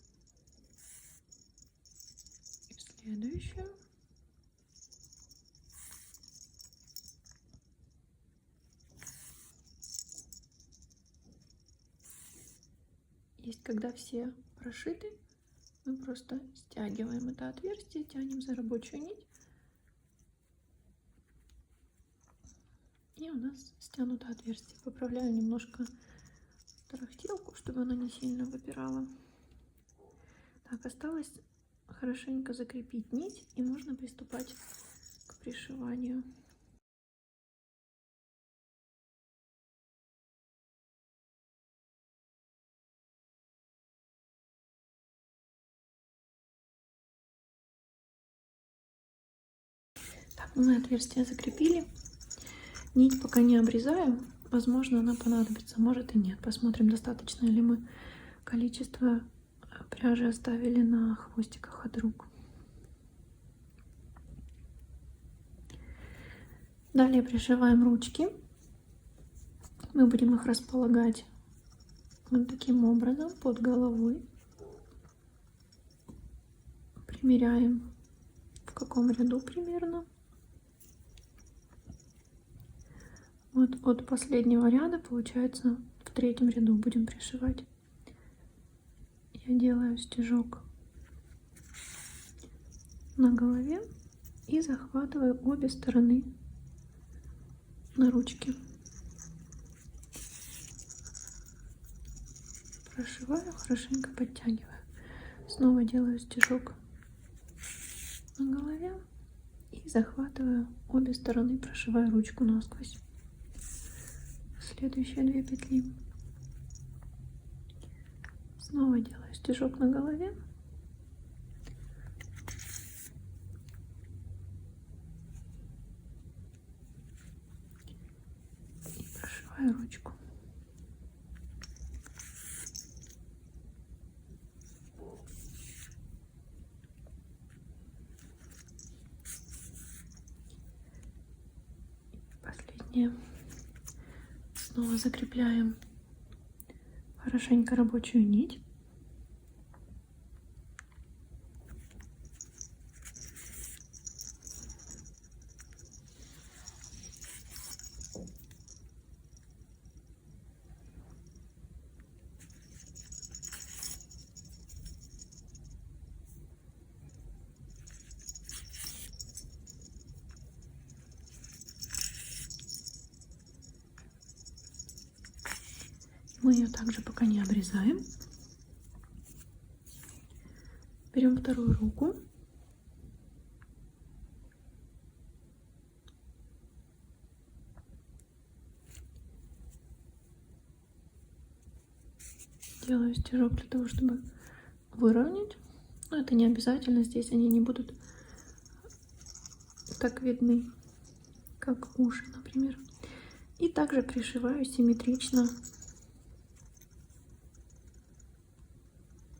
Следующую. Есть, когда все прошиты, мы просто стягиваем это отверстие, тянем за рабочую нить. И у нас стянуто отверстие. Поправляю немножко тарахтелку, чтобы она не сильно выпирала. Так, осталось хорошенько закрепить нить, и можно приступать к пришиванию. Так, мы отверстие закрепили. Нить пока не обрезаю. Возможно, она понадобится, может и нет. Посмотрим, достаточно ли мы количество пряжи оставили на хвостиках от рук. Далее пришиваем ручки. Мы будем их располагать вот таким образом под головой. Примеряем, в каком ряду примерно. Вот от последнего ряда, получается, в третьем ряду будем пришивать. Я делаю стежок на голове и захватываю обе стороны на ручке. Прошиваю, хорошенько подтягиваю. Снова делаю стежок на голове и захватываю обе стороны, прошиваю ручку насквозь. Следующие 2 петли. Снова делаю стежок на голове. И прошиваю ручку. Последнее. Снова закрепляем хорошенько рабочую нить. Мы ее также пока не обрезаем. Берем вторую руку. Делаю стежок для того, чтобы выровнять. Но это не обязательно. Здесь они не будут так видны, как уши, например. И также пришиваю симметрично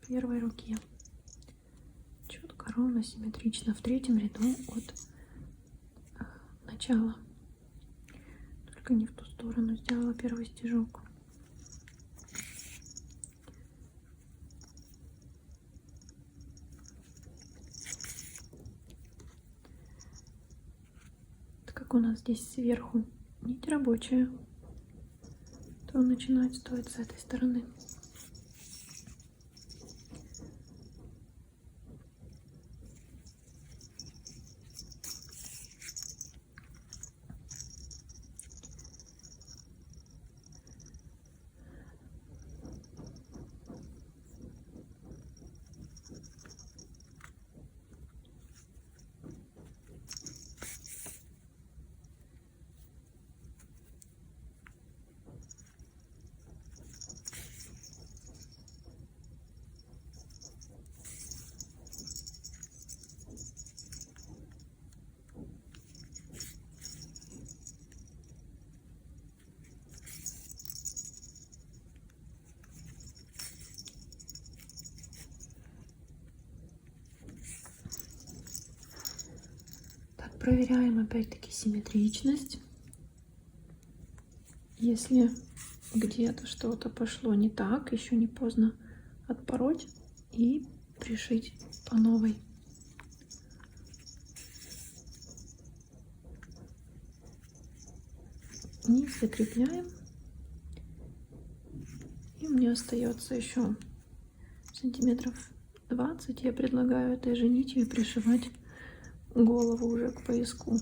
первой руке. Четко, ровно, симметрично в третьем ряду от начала. Только не в ту сторону сделала первый стежок. Так как у нас здесь сверху нить рабочая, то начинает стоить с этой стороны. Проверяем опять-таки симметричность. Если где-то что-то пошло не так, еще не поздно отпороть и пришить по новой. нить закрепляем. И мне остается еще сантиметров 20. Я предлагаю этой же нитью пришивать голову уже к пояску.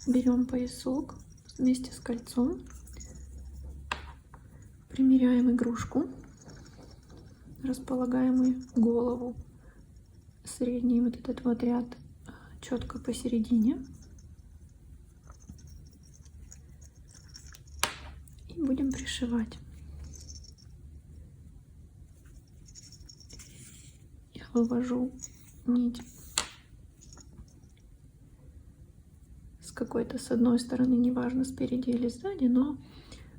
Берем поясок вместе с кольцом, примеряем игрушку, располагаем голову, средний вот этот вот ряд четко посередине. И будем пришивать. Я вывожу нить какой-то с одной стороны, неважно спереди или сзади, но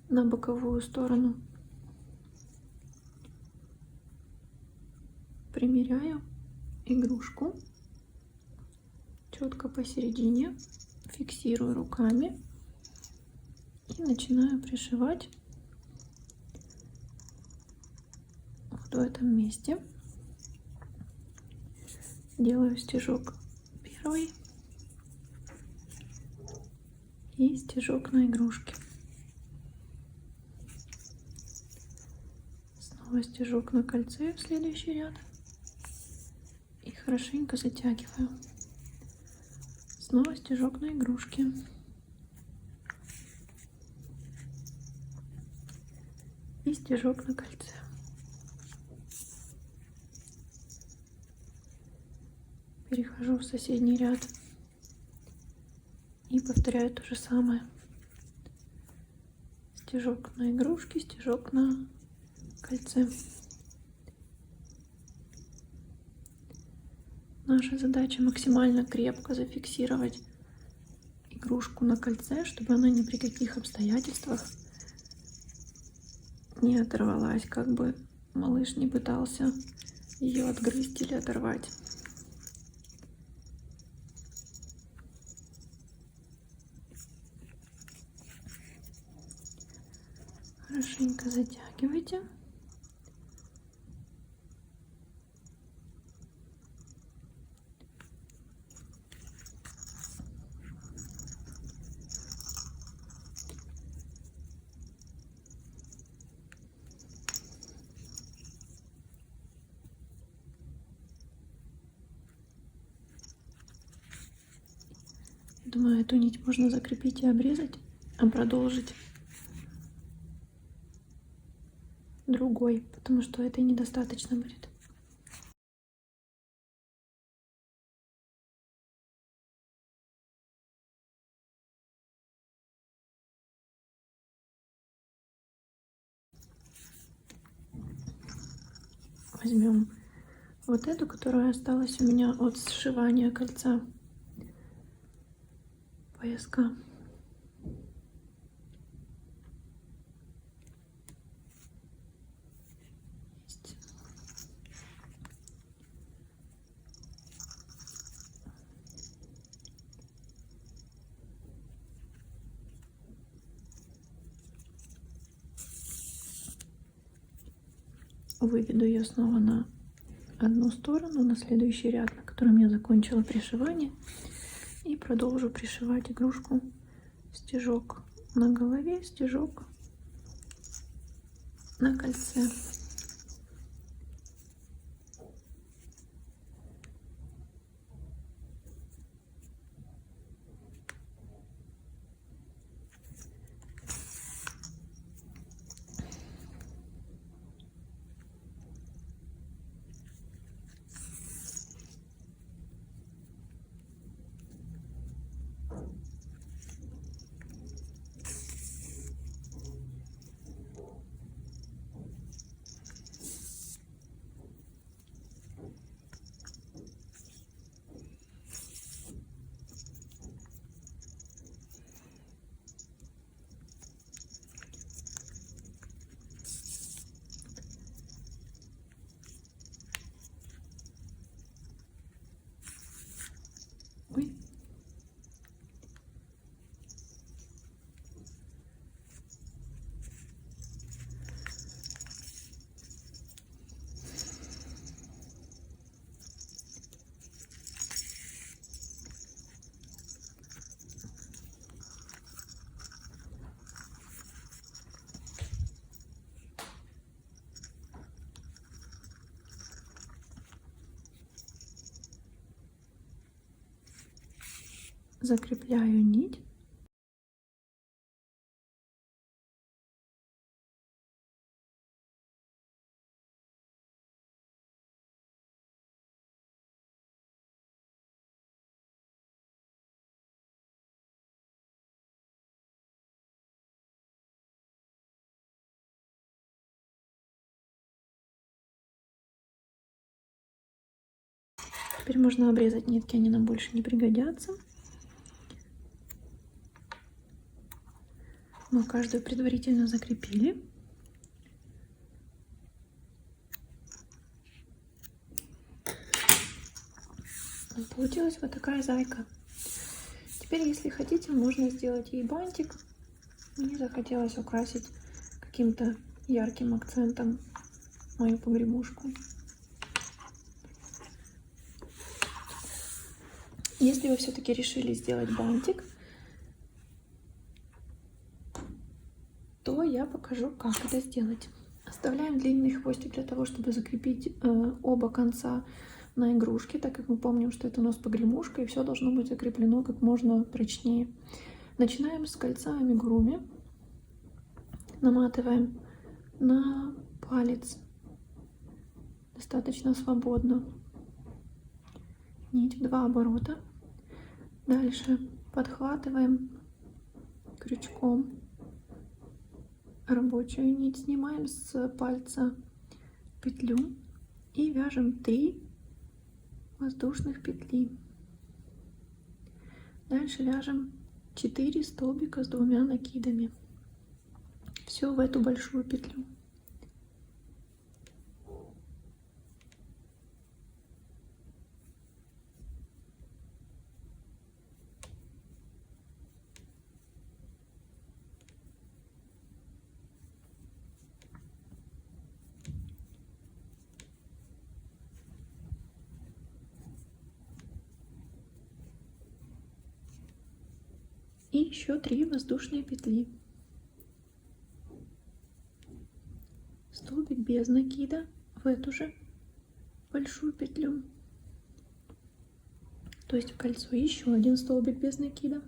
на боковую сторону. Примеряю игрушку четко посередине, фиксирую руками и начинаю пришивать вот в этом месте. Делаю стежок первый и стежок на игрушке. Снова стежок на кольце в следующий ряд. И хорошенько затягиваю. Снова стежок на игрушке. И стежок на кольце. Перехожу в соседний ряд. И повторяю то же самое. Стежок на игрушке, стежок на кольце. Наша задача максимально крепко зафиксировать игрушку на кольце, чтобы она ни при каких обстоятельствах не оторвалась, как бы малыш не пытался ее отгрызть или оторвать. Хорошенько затягивайте. Думаю, эту нить можно закрепить и обрезать, а продолжить другой, потому что этой недостаточно будет. Возьмем вот эту, которая осталась у меня от сшивания кольца пояска. Выведу ее снова на одну сторону, на следующий ряд, на котором я закончила пришивание, и продолжу пришивать игрушку. Стежок на голове, стежок на кольце. закрепляю нить. Теперь можно обрезать нитки, они нам больше не пригодятся. Мы каждую предварительно закрепили. Получилась вот такая зайка. Теперь, если хотите, можно сделать ей бантик. Мне захотелось украсить каким-то ярким акцентом мою погремушку. Если вы все-таки решили сделать бантик, то я покажу, как это сделать. Оставляем длинный хвостик для того, чтобы закрепить оба конца на игрушке, так как мы помним, что это у нас погремушка, и все должно быть закреплено как можно прочнее. Начинаем с кольца амигуруми. Наматываем на палец достаточно свободно нить в 2 оборота. Дальше подхватываем крючком рабочую нить, снимаем с пальца петлю и вяжем 3 воздушных петли. Дальше вяжем 4 столбика с 2 накидами. Все в эту большую петлю. И еще 3 воздушные петли. Столбик без накида в эту же большую петлю. То есть в кольцо еще 1 столбик без накида.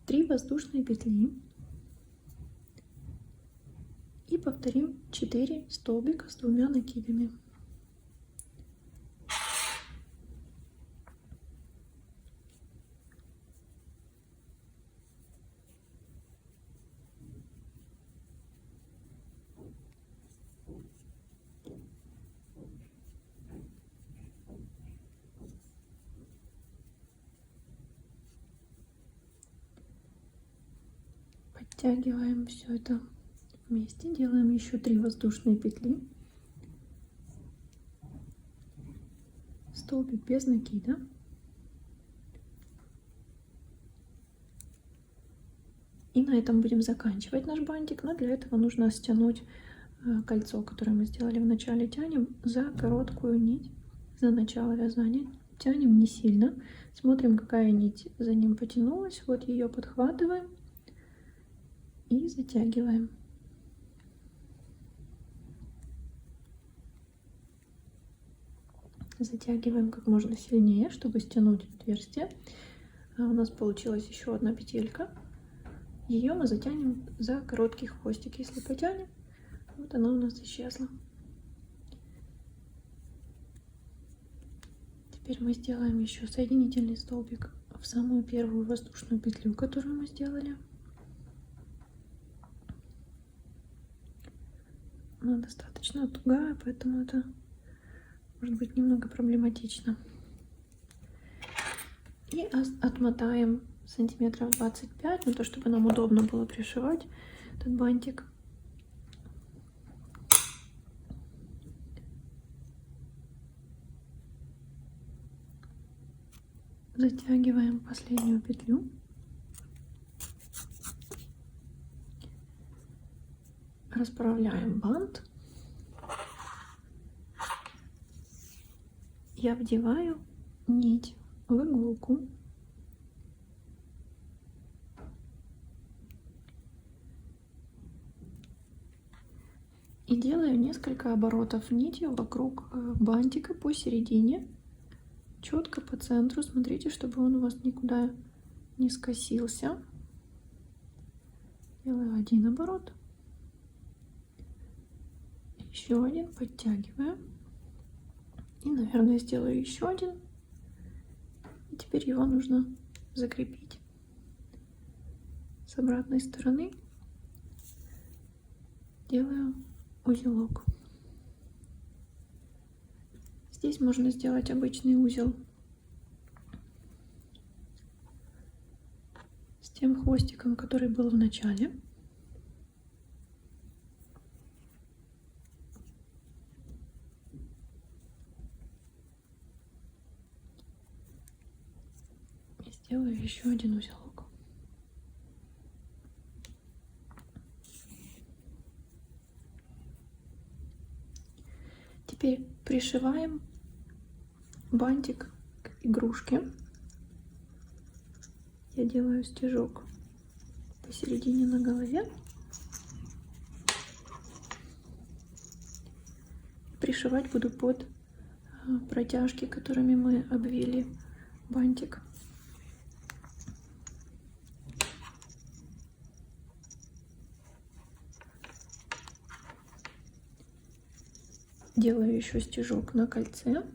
3 воздушные петли. И повторим 4 столбика с 2 накидами. Подтягиваем все это вместе, делаем еще 3 воздушные петли, столбик без накида, и на этом будем заканчивать наш бантик. Но для этого нужно стянуть кольцо, которое мы сделали в начале. Тянем за короткую нить, за начало вязания, тянем не сильно, смотрим, какая нить за ним потянулась, вот ее подхватываем и затягиваем. Затягиваем как можно сильнее, чтобы стянуть отверстие. У нас получилась еще 1 петелька. Ее мы затянем за короткий хвостик. Если потянем, вот она у нас исчезла. Теперь мы сделаем еще соединительный столбик в самую первую воздушную петлю, которую мы сделали. Она достаточно тугая, поэтому это может быть немного проблематично. И отмотаем сантиметров 25, на то, чтобы нам удобно было пришивать этот бантик. Затягиваем последнюю петлю. Расправляем бант. Я вдеваю нить в иголку. И делаю несколько оборотов нитью вокруг бантика посередине, четко по центру. Смотрите, чтобы он у вас никуда не скосился. Делаю один оборот. Еще один, подтягиваю. И, наверное, сделаю еще один. И теперь его нужно закрепить. С обратной стороны делаю узелок. Здесь можно сделать обычный узел с тем хвостиком, который был в начале. И сделаю еще один узелок. Теперь пришиваем бантик к игрушке. Я делаю стежок посередине на голове. Пришивать буду под протяжки, которыми мы обвили бантик. Делаю еще стежок на кольце.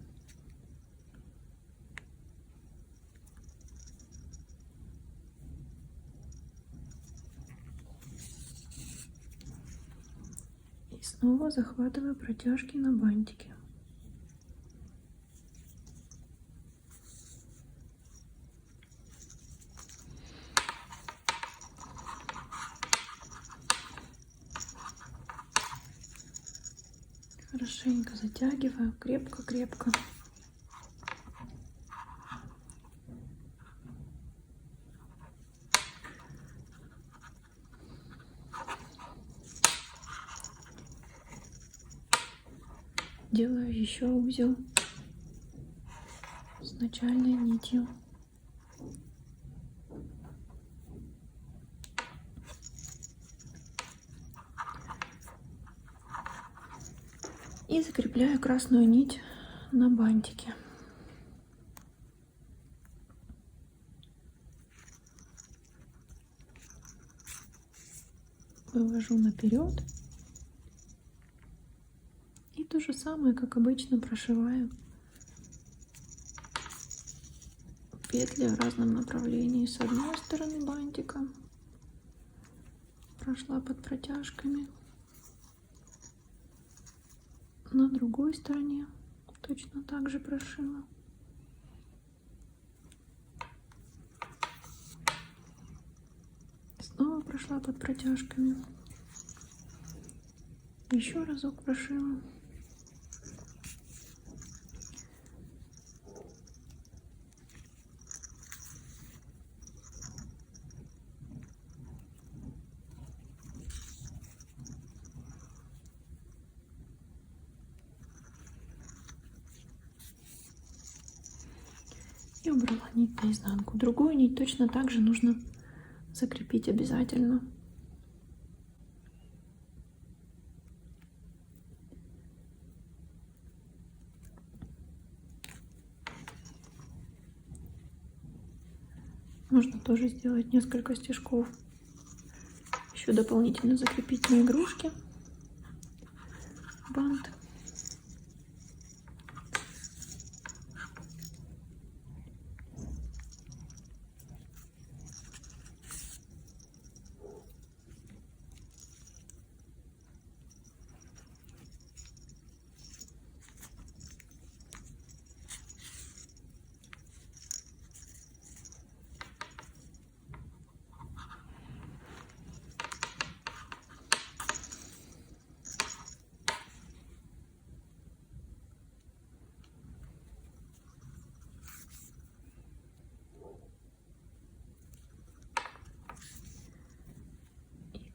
И снова захватываю протяжки на бантике. Хорошенько затягиваю, крепко-крепко. Делаю еще узел с начальной нитью. И закрепляю красную нить на бантике. Вывожу наперед. И то же самое, как обычно, прошиваю петли в разном направлении. С одной стороны бантика прошла под протяжками. На другой стороне точно так же прошила. Снова прошла под протяжками. Еще разок прошила. И убрала нить наизнанку. Другую нить точно так же нужно закрепить обязательно. Можно тоже сделать несколько стежков. Еще дополнительно закрепить на игрушке бант.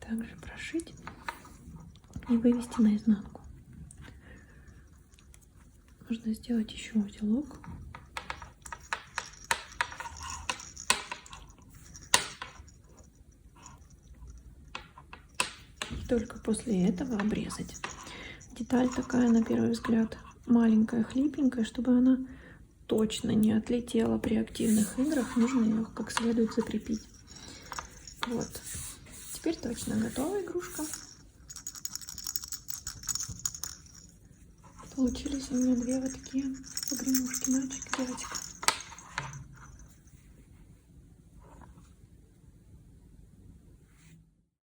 Также прошить и вывести наизнанку. Можно сделать еще узелок. И только после этого обрезать. Деталь такая, на первый взгляд, маленькая, хлипенькая, чтобы она точно не отлетела при активных играх. Нужно ее как следует закрепить. Вот. Теперь точно готова игрушка. Получились у меня две вот такие погремушки, мальчик и девочка.